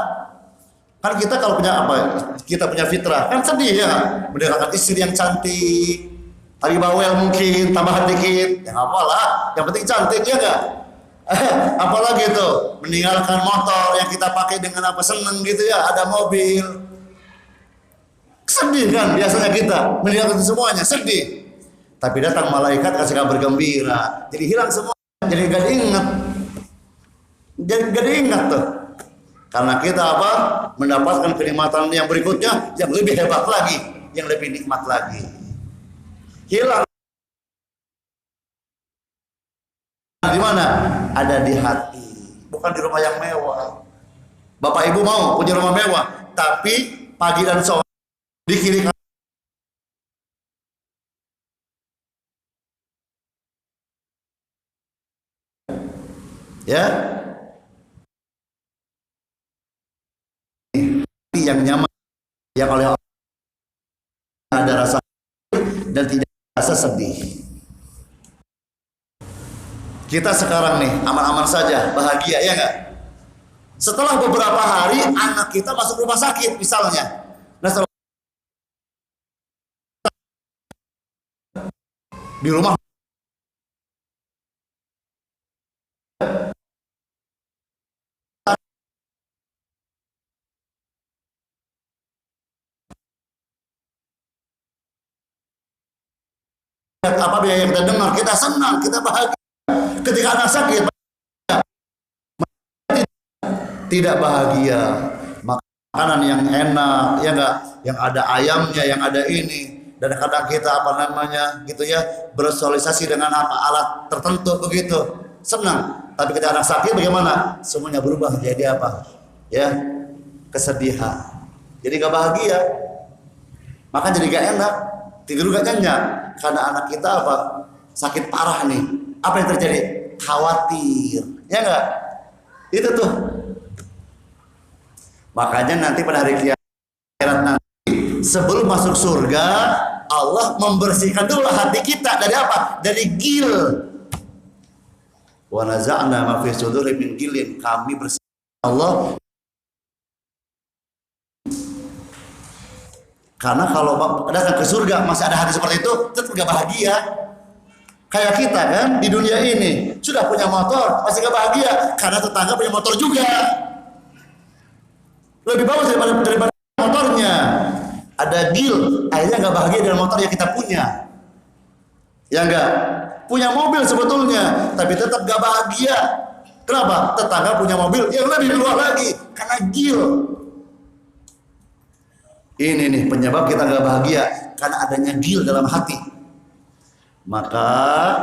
Speaker 1: Kan kita kalau punya apa? Kita punya fitrah, kan sedih ya. Meninggalkan istri yang cantik, tadi bawel mungkin, tambahan dikit, ya apalah, yang penting cantik ya enggak? Apalagi itu, meninggalkan motor yang kita pakai dengan apa seneng gitu ya, ada mobil. Sedih kan biasanya kita, meninggalkan semuanya, sedih. Tapi datang malaikat kasih kabar gembira, jadi hilang semua, jadi gak diingat. Jadi gak diingat tuh. Karena kita apa? Mendapatkan kenikmatan yang berikutnya, yang lebih hebat lagi, yang lebih nikmat lagi. Hilang di mana? Ada di hati, bukan di rumah yang mewah. Bapak Ibu mau punya rumah mewah, tapi pagi dan sore di kiri kanan ya, yang nyaman, yang oleh Allah ada rasa dan tidak rasa sedih. Kita sekarang nih aman-aman saja, bahagia ya enggak? Setelah beberapa hari anak kita masuk rumah sakit misalnya. Nah, di rumah apa yang kita dengar, kita senang, kita bahagia. Ketika anak sakit tidak bahagia, makanan yang enak ya enggak, yang ada ayamnya, yang ada ini, dan kadang kita apa namanya gitu ya, bersosialisasi dengan apa alat tertentu begitu, senang. Tapi ketika anak sakit bagaimana? Semuanya berubah jadi apa? Ya, kesedihan. Jadi gak bahagia. Maka jadi gak enak, tidur gak nyenyak karena anak kita apa? Sakit parah nih. Apa yang terjadi? Khawatir. Ya enggak? Itu tuh. Makanya nanti pada hari kiamat nanti sebelum masuk surga, Allah membersihkan dulu hati kita dari apa? Dari gil. Wa naza'na ma fi sudurihim min gilin. Kami bersihkan Allah. Karena kalau datang ke surga masih ada hati seperti itu, tetap gak bahagia. Kayak kita kan di dunia ini sudah punya motor masih gak bahagia karena tetangga punya motor juga. Lebih bagus daripada motornya. Ada deal, akhirnya gak bahagia dengan motor yang kita punya. Ya enggak? Punya mobil sebetulnya, tapi tetap gak bahagia. Kenapa? Tetangga punya mobil yang lebih luas lagi karena deal. Ini nih penyebab kita gak bahagia karena adanya deal dalam hati. Maka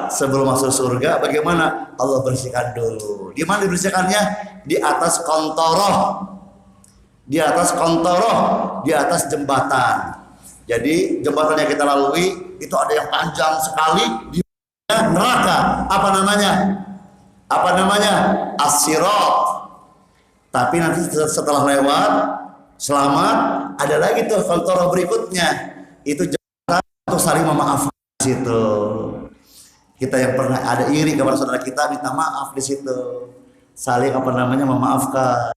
Speaker 1: sebelum masuk surga bagaimana? Allah bersihkan dulu. Di mana dibersihkannya? Di atas kontoroh. Di atas kontoroh, di atas jembatan. Jadi jembatan yang kita lalui itu ada yang panjang sekali di neraka. Apa namanya? Apa namanya? As-sirat. Tapi nanti setelah lewat selamat, ada lagi tuh kontoroh berikutnya. Itu jembatan untuk saling memaafkan di situ. Kita yang pernah ada iri kepada saudara kita minta maaf di situ. Saling apa namanya memaafkan.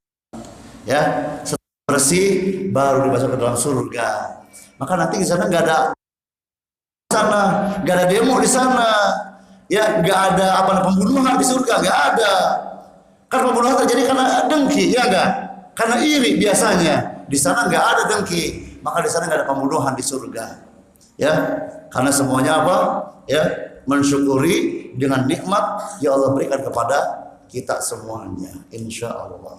Speaker 1: Ya, setelah bersih baru dimasuk ke dalam surga. Maka nanti di sana nggak ada demo di sana, ya nggak ada apa pembunuhan di surga, nggak ada. Kan pembunuhan terjadi karena dengki, ya nggak? Karena iri biasanya. Di sana nggak ada dengki, maka di sana nggak ada pembunuhan di surga, ya. Karena semuanya apa? Ya, mensyukuri dengan nikmat yang Allah berikan kepada kita semuanya, insya Allah.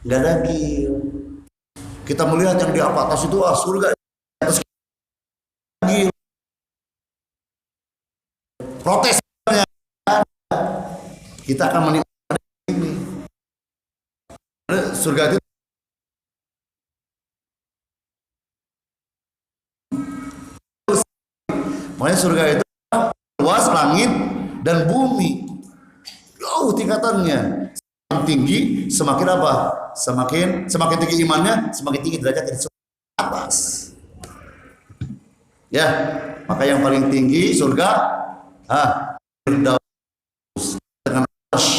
Speaker 1: Nggak lagi kita melihat yang di atas itu surga, atas lagi protes, kita akan menikmati ini. Surga itu makanya surga itu luas langit dan bumi, jauh tingkatannya. Semakin tinggi semakin apa? Semakin tinggi imannya, semakin tinggi derajat di atas. Ya, maka yang paling tinggi surga, Firdaus, dengan arsh,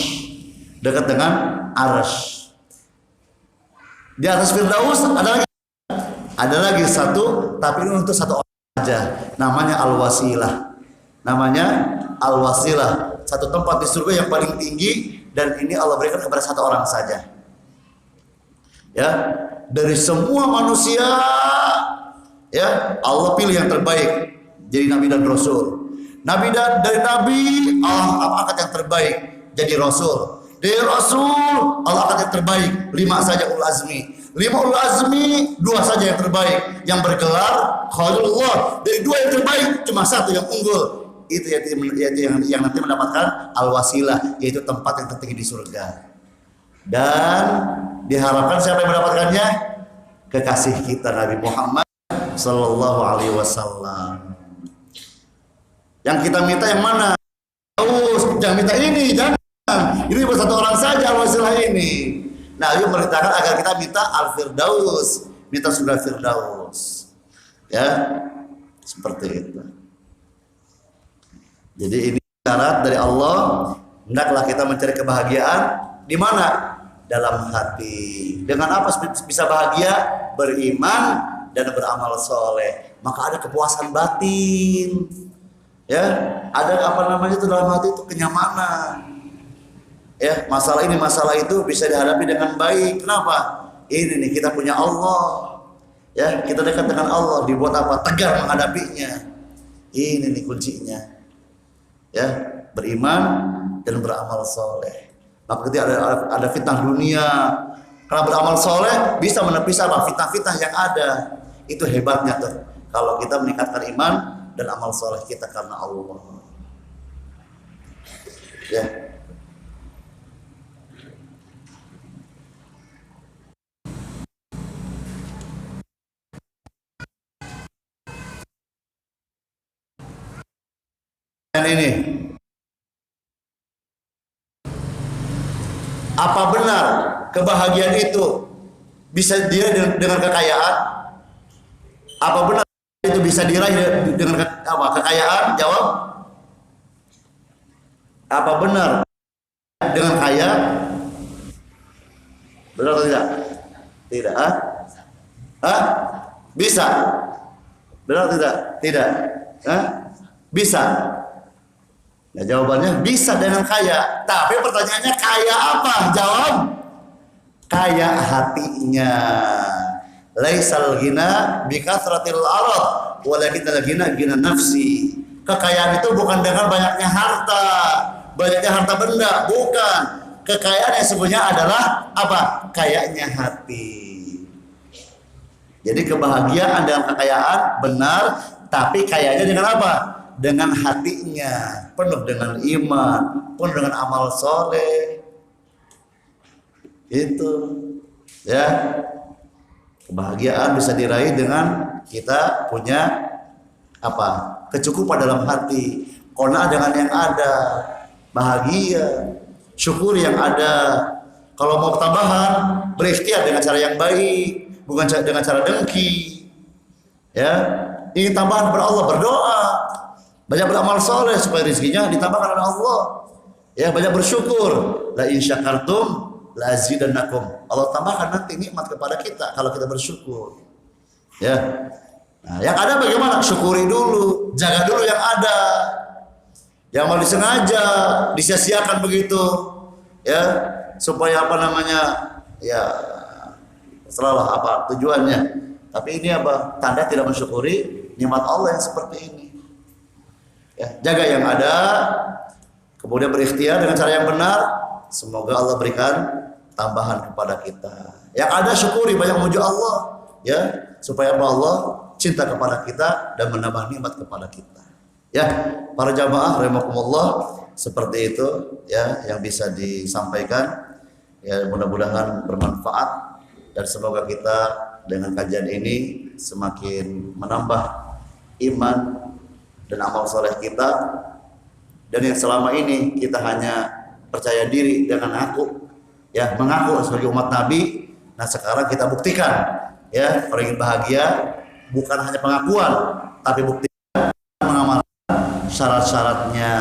Speaker 1: dekat dengan arsh. Di atas Firdaus ada lagi satu, tapi ini untuk satu orang saja. Namanya Al-Wasilah. Namanya Al-Wasilah. Satu tempat di surga yang paling tinggi, dan ini Allah berikan kepada satu orang saja. Ya, dari semua manusia, ya Allah pilih yang terbaik jadi nabi dan rasul. Dari nabi Allah angkat yang terbaik jadi rasul. Dari rasul Allah angkat yang terbaik 5 saja ulul azmi. 5 ulul azmi 2 saja yang terbaik yang bergelar Khalilullah. Dari 2 yang terbaik cuma 1 yang unggul. Itu yang nanti mendapatkan al-wasilah, yaitu tempat yang tertinggi di surga. Dan diharapkan siapa yang mendapatkannya? Kekasih kita Nabi Muhammad sallallahu alaihi wasallam. Yang kita minta yang mana? Jangan minta ini, jangan. Ini buat satu orang saja al-wasilah ini. Nah, Nabi merintahkan agar kita minta al-firdaus, minta surga firdaus. Ya, seperti itu. Jadi ini syarat dari Allah, hendaklah kita mencari kebahagiaan di mana? Dalam hati. Dengan apa bisa bahagia? Beriman dan beramal soleh. Maka ada kepuasan batin. Ya, ada apa namanya itu dalam hati itu kenyamanan. Ya, masalah ini masalah itu bisa dihadapi dengan baik. Kenapa? Ini nih kita punya Allah. Ya, kita dekat dengan Allah. Dibuat apa? Tegar menghadapinya. Ini nih kuncinya. Ya, beriman dan beramal soleh. Maka ketika ada fitnah dunia, karena beramal soleh bisa menepis apa? Fitnah-fitnah yang ada. Itu hebatnya tuh. Kalau kita meningkatkan iman dan amal soleh kita karena Allah. Ya. Dan ini, apa benar kebahagiaan itu bisa diraih dengan kekayaan? Apa benar itu bisa diraih dengan kekayaan? Jawab. Apa benar dengan kaya? Benar atau tidak? Tidak. Bisa. Benar atau tidak? Tidak. Bisa. Ya, jawabannya bisa dengan kaya. Tapi pertanyaannya kaya apa? Jawab. Kaya hatinya. Laisal ghina bi kathratil arad, walakin al-ghina nafsi. Kekayaan itu bukan dengan banyaknya harta, banyaknya harta benda, bukan. Kekayaan yang sebenarnya adalah apa? Kayanya hati. Jadi kebahagiaan dan kekayaan benar tapi kayanya dengan apa? Dengan hatinya, penuh dengan iman, penuh dengan amal soleh. Itu ya, kebahagiaan bisa diraih dengan kita punya apa? Kecukupan dalam hati, qanaah dengan yang ada, bahagia, syukur yang ada. Kalau mau tambahan, berikhtiar dengan cara yang baik, bukan dengan cara dengki. Ya, ingin tambahan kepada Allah, berdoa, banyak beramal soleh supaya rezekinya ditambahkan oleh Allah. Ya, banyak bersyukur. La in syakartum la azidannakum. Allah tambahkan nanti nikmat kepada kita kalau kita bersyukur. Ya. Nah, yang ada bagaimana? Syukuri dulu, jaga dulu yang ada. Yang mau disengaja, disia-siakan begitu. Ya, supaya apa namanya? Ya, terserahlah apa tujuannya. Tapi ini apa? Tanda tidak mensyukuri nikmat Allah yang seperti ini. Ya, jaga yang ada, kemudian berikhtiar dengan cara yang benar. Semoga Allah berikan tambahan kepada kita. Yang ada syukuri, banyak memuji Allah, ya, supaya Allah cinta kepada kita dan menambah nikmat kepada kita. Ya, para jamaah rahimakumullah, seperti itu ya yang bisa disampaikan. Ya, mudah-mudahan bermanfaat dan semoga kita dengan kajian ini semakin menambah iman dan amal soleh kita, dan yang selama ini kita hanya percaya diri dengan mengaku sebagai umat Nabi. Nah, sekarang kita buktikan ya, kalau ingin bahagia bukan hanya pengakuan, tapi buktikan mengamalkan syarat-syaratnya.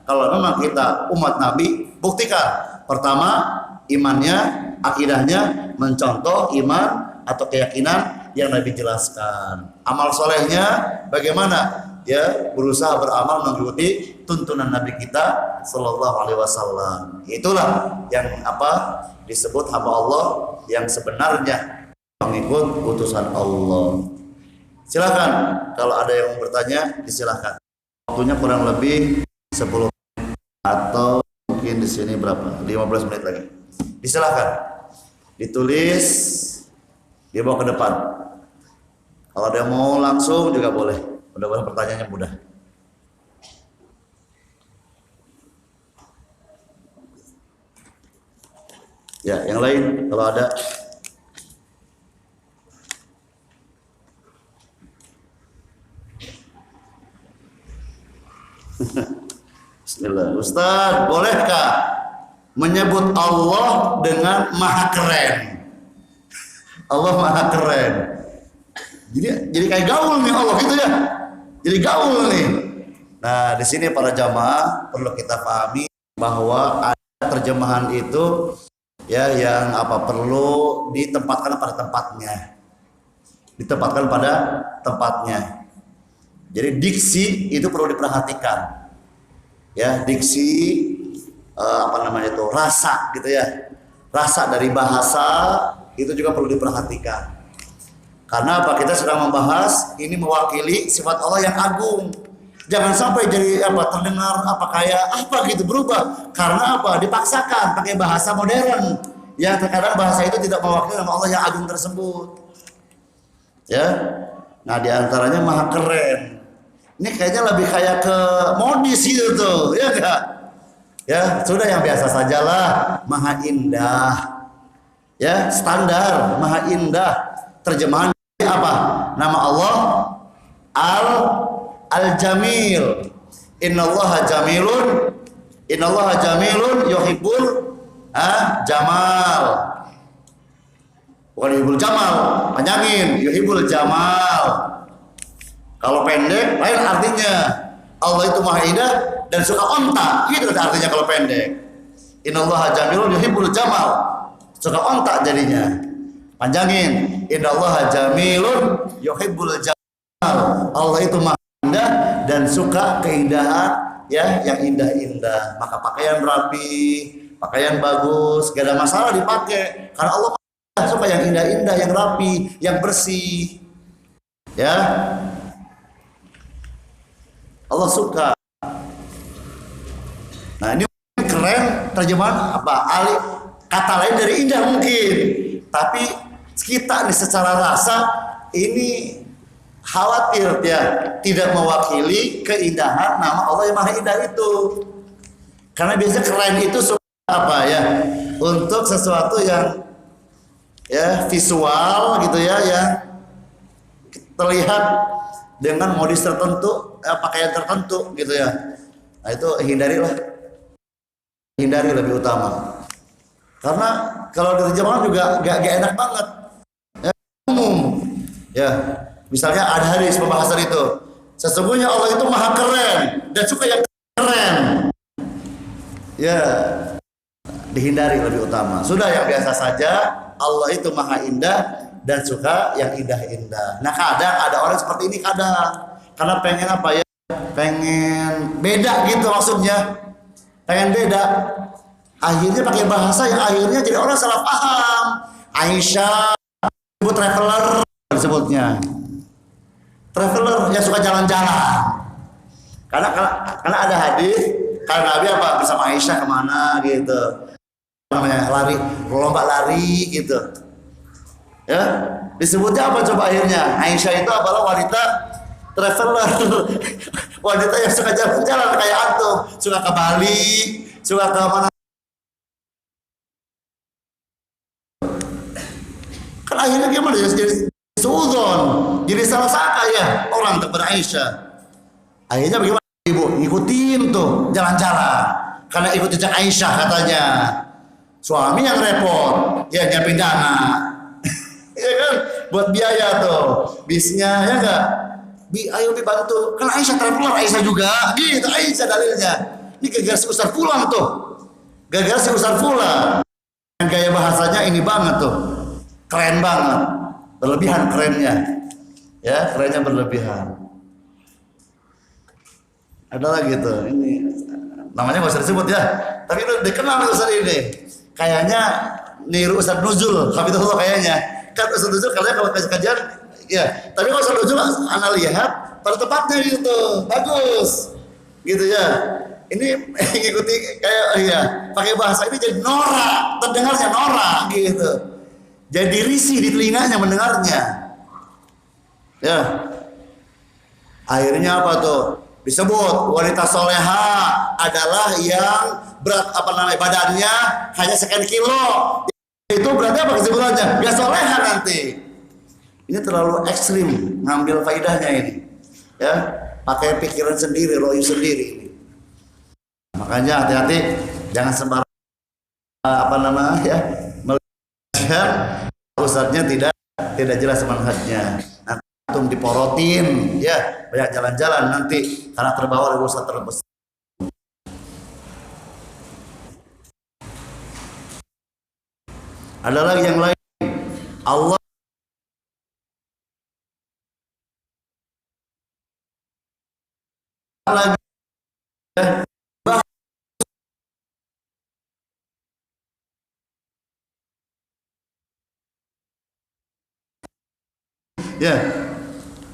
Speaker 1: Kalau memang kita umat Nabi, buktikan pertama imannya, akidahnya mencontoh iman atau keyakinan yang Nabi jelaskan. Amal solehnya bagaimana? Ya, berusaha beramal mengikuti tuntunan Nabi kita Sallallahu Alaihi Wasallam. Itulah yang apa disebut hamba Allah yang sebenarnya mengikut utusan Allah. Silakan kalau ada yang mau bertanya, disilakan. Waktunya kurang lebih 10 menit atau mungkin di sini berapa? 15 menit lagi. Disilakan. Ditulis, dibawa ke depan. Kalau ada yang mau langsung juga boleh. Mudah-mudahan pertanyaannya mudah. Ya, yang lain kalau ada. Bismillah. Ustaz, bolehkah menyebut Allah dengan maha keren? Allah maha keren. Jadi kayak gaul nih Allah gitu ya. Jadi gaul nih. Nah, di sini para jamaah perlu kita pahami bahwa ada terjemahan itu ya yang apa perlu ditempatkan pada tempatnya. Ditempatkan pada tempatnya. Jadi diksi itu perlu diperhatikan. Ya, diksi rasa gitu ya. Rasa dari bahasa itu juga perlu diperhatikan. Karena apa? Kita sedang membahas ini mewakili sifat Allah yang agung. Jangan sampai jadi terdengar kayak gitu berubah. Karena apa? Dipaksakan pakai bahasa modern yang terkadang bahasa itu tidak mewakili nama Allah yang agung tersebut. Ya. Nah, diantaranya maha keren. Ini kayaknya lebih kayak ke modis gitu tuh, ya enggak? Ya, sudah yang biasa sajalah, maha indah. Ya, standar maha indah. Terjemahan apa? Nama Allah Al-Jamil. Innallaha jamilun yuhibbul jamal. Bukan yuhibbul jamal, panjangin, yuhibbul jamal. Kalau pendek lain artinya. Allah itu maha indah dan suka ontak. Itu artinya kalau pendek. Innallaha jamilun yuhibbul jamal. Suka ontak jadinya. Panjangin. Innallaha jamilun yuhibbul jamal. Allah itu maha indah dan suka keindahan ya yang indah-indah. Maka pakaian rapi, pakaian bagus, gak ada masalah dipakai. Karena Allah suka yang indah-indah, yang rapi, yang bersih. Ya. Allah suka. Nah, ini keren terjemahan apa? Kata lain dari indah mungkin. Tapi kita nih secara rasa ini khawatir ya tidak mewakili keindahan nama Allah yang Maha Indah itu. Karena biasanya keren itu apa ya? Untuk sesuatu yang ya visual gitu ya, yang terlihat dengan modis tertentu, pakaian tertentu gitu ya. Nah itu hindari lebih utama. Karena kalau diterjemahkan juga gak enak banget. Ya, umum. Ya, misalnya ada hadis pembahasan itu. Sesungguhnya Allah itu maha keren dan suka yang keren. Ya, dihindari lebih utama. Sudah yang biasa saja. Allah itu maha indah dan suka yang indah-indah. Nah kadang ada orang seperti ini kadang. Karena pengen apa ya? Pengen beda gitu maksudnya. Pengen beda. Akhirnya pakai bahasa yang akhirnya jadi orang salah paham. Aisyah disebut traveler disebutnya. Traveler yang suka jalan-jalan. Karena ada hadis karena Nabi apa bersama Aisyah kemana gitu. Namanya lari, lomba lari gitu. Ya, disebutnya apa coba akhirnya? Aisyah itu adalah wanita traveler. Wanita yang suka jalan-jalan kayak antum, suka ke Bali, suka ke mana. Kan akhirnya gimana jadi suudzon, jadi salah sangka ya orang kepada Aisyah. Akhirnya bagaimana ibu ngikutin tuh jalan-jalan karena ikut jejak Aisyah katanya. Suami yang repot, ya nyiapin dana, ya kan, buat biaya tuh, bisnya ya enggak. Ayo dibantu, kan Aisyah traveler, Aisyah juga, gitu Aisyah dalilnya. Ini gara-gara si Ustaz pulang tuh, gara-gara si Ustaz pulang. Gaya bahasanya ini banget tuh, keren banget, berlebihan kerennya, ya kerennya berlebihan. Ada lagi tuh, ini namanya nggak usah disebut ya, tapi itu dikenal Ustaz ini. Kayaknya niru Ustaz Nuzul, Hafizahullah kayaknya. Kan Ustaz Nuzul katanya kalau kasih kajian, ya. Tapi kalau Ustaz Nuzul, ana lihat pada tempatnya gitu, bagus, gitu ya. Ini ngikuti kayak ya, pakai bahasa ini jadi norak, terdengarnya norak gitu. Jadi risih di telinganya mendengarnya. Ya. Akhirnya apa tuh? Disebut wanita soleha adalah yang berat badannya hanya sekian kilo. Itu berarti apa kesimpulannya? Gak soleha nanti. Ini terlalu ekstrim ngambil faidahnya ini. Ya, pakai pikiran sendiri, royu sendiri ini. Makanya hati-hati jangan sembarang ya melihat ustadznya tidak jelas manhajnya. Antum diporotin ya, banyak jalan-jalan nanti karena terbawa oleh ustaz terbesar. Ada lagi yang lain. Allah lagi ya.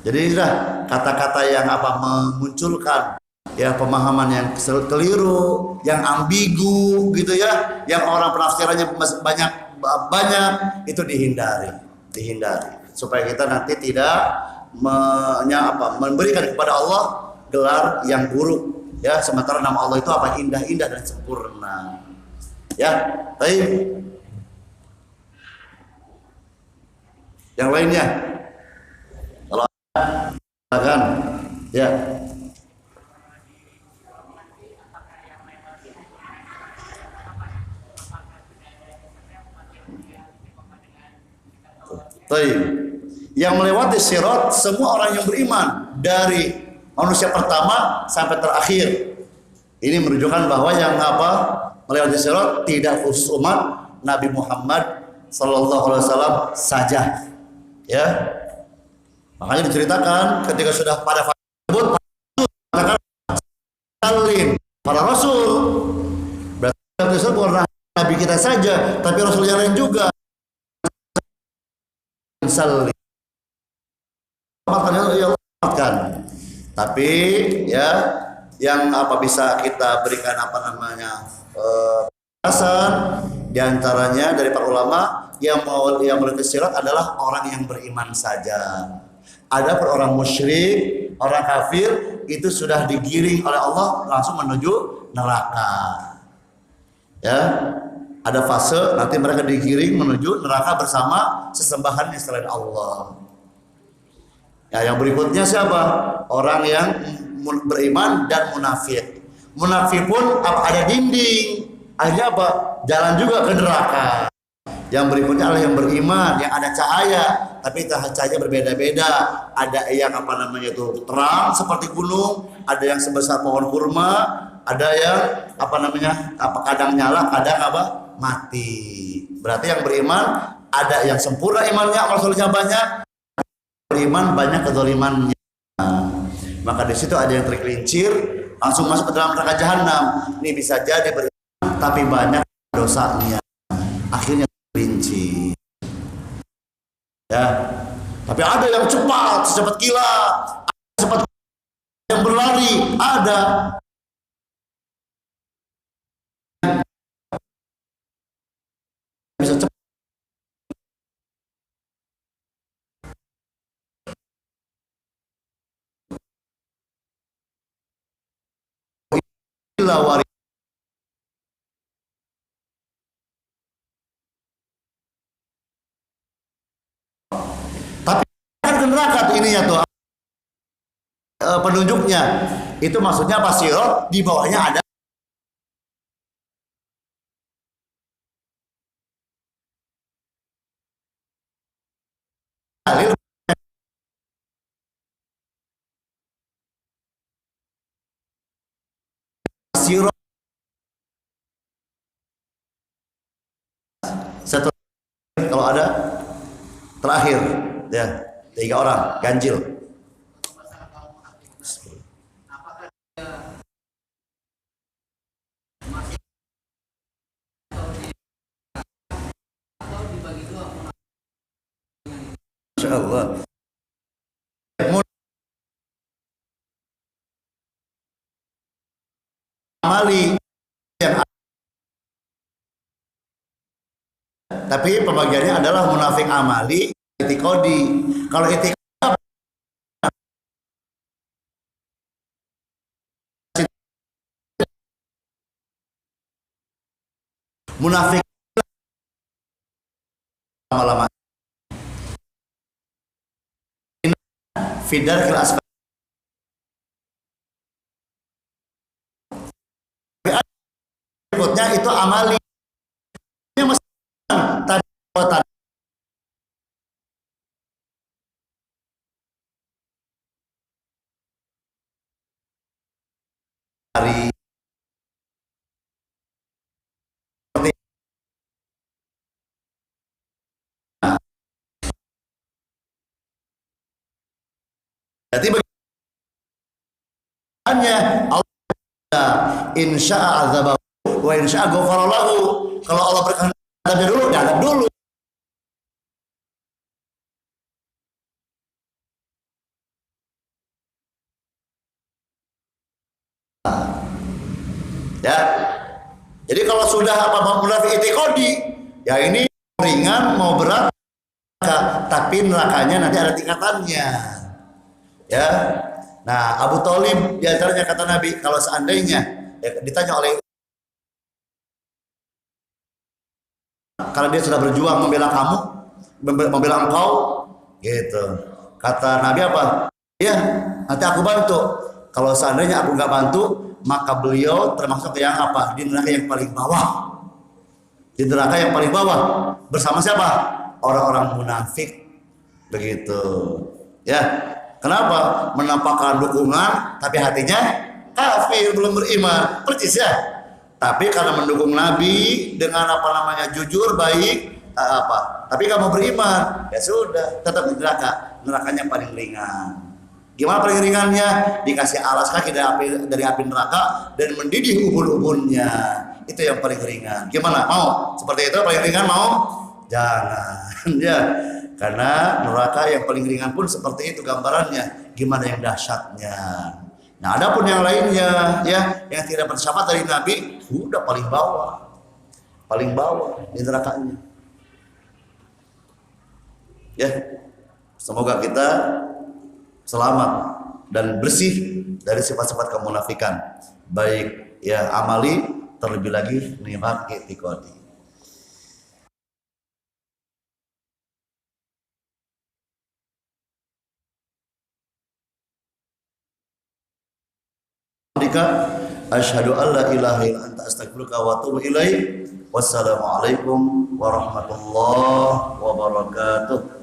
Speaker 1: Jadi sudah kata-kata yang apa memunculkan ya pemahaman yang keliru, yang ambigu gitu ya, yang orang penafsirannya banyak itu dihindari supaya kita nanti tidak memberikan kepada Allah gelar yang buruk ya, sementara nama Allah itu apa indah-indah dan sempurna. Ya, baik. Yang lainnya silakan ya. Baik. Yang melewati sirat semua orang yang beriman dari manusia pertama sampai terakhir. Ini menunjukkan bahwa yang melewati sirat tidak khusus umat Nabi Muhammad sallallahu alaihi wasallam saja. Ya. Makanya diceritakan ketika sudah pada fase tersebut para rasul. Berarti itu bukan nabi kita saja, tapi rasul yang lain juga. Salim. Tapi ya yang bisa kita berikan alasan diantaranya dari para ulama yang melewati sirat adalah orang yang beriman saja. Ada per orang musyrik, orang kafir itu sudah digiring oleh Allah langsung menuju neraka. Ya, ada fase nanti mereka digiring menuju neraka bersama sesembahan selain Allah. Ya, yang berikutnya siapa? Orang yang beriman dan munafik. Munafik pun ada dinding. Akhirnya apa? Jalan juga ke neraka. Yang berikutnya adalah yang beriman, yang ada cahaya, tapi cahayanya berbeda-beda. Ada yang terang seperti gunung, ada yang sebesar pohon kurma, ada yang kadang nyala, kadang mati. Berarti yang beriman ada yang sempurna imannya, amal solehnya banyak, beriman banyak kezalimannya. Maka di situ ada yang tergelincir langsung masuk ke dalam neraka jahanam. Ini bisa jadi beriman tapi banyak dosanya, akhirnya tergelincir. Ya, tapi ada yang cepat kilat, cepat yang berlari, ada bisa cepat. Tapi kan neraka tuh ininya tuh penunjuknya. Itu maksudnya pasir di bawahnya ada pasir. Satu kalau ada terakhir ya 3 orang ganjil. Insyaallah. Amali yang tapi pembagiannya adalah munafik amali, itikodi. Kalau itikodi munafik lama-lama fidar kelas berikutnya itu amali yang mesti tadi hari jadi bagiannya Allah insya'a azabahu wa insya'a ghafara lahu. Kalau Allah berkehendak adabnya dulu, diadab dulu. Ya. Jadi kalau sudah munafik itikodi, ya ini ringan mau berat, tapi nerakanya nanti ada tingkatannya. Ya. Nah, Abu Thalib diantaranya kata Nabi, kalau seandainya ya, ditanya oleh karena dia sudah berjuang membela kamu, membela engkau, gitu. Kata Nabi apa? Ya, nanti aku bantu. Kalau seandainya aku nggak bantu, maka beliau termasuk yang apa? Di neraka yang paling bawah. Di neraka yang paling bawah. Bersama siapa? Orang-orang munafik. Begitu. Ya. Kenapa? Menampakkan dukungan, tapi hatinya kafir, belum beriman. Percis ya. Tapi karena mendukung Nabi dengan jujur, baik, tapi kamu beriman, ya sudah, tetap di neraka. Nerakanya paling ringan. Gimana paling ringannya? Dikasih alas kaki dari api neraka dan mendidih ubun-ubunnya. Itu yang paling ringan. Gimana? Mau? Seperti itu paling ringan mau? Jangan. Ya. Karena neraka yang paling ringan pun seperti itu gambarannya. Gimana yang dahsyatnya? Nah, adapun yang lainnya ya yang tidak bersyafaat dari Nabi udah paling bawah di nerakanya. Ya, semoga kita selamat dan bersih dari sifat-sifat kemunafikan, baik ya amali, terlebih lagi nifaq i'tiqadi. Asyhadu an la ilaha illa anta astaghfiruka wa atubu ilaik. Wassalamualaikum warahmatullahi wabarakatuh.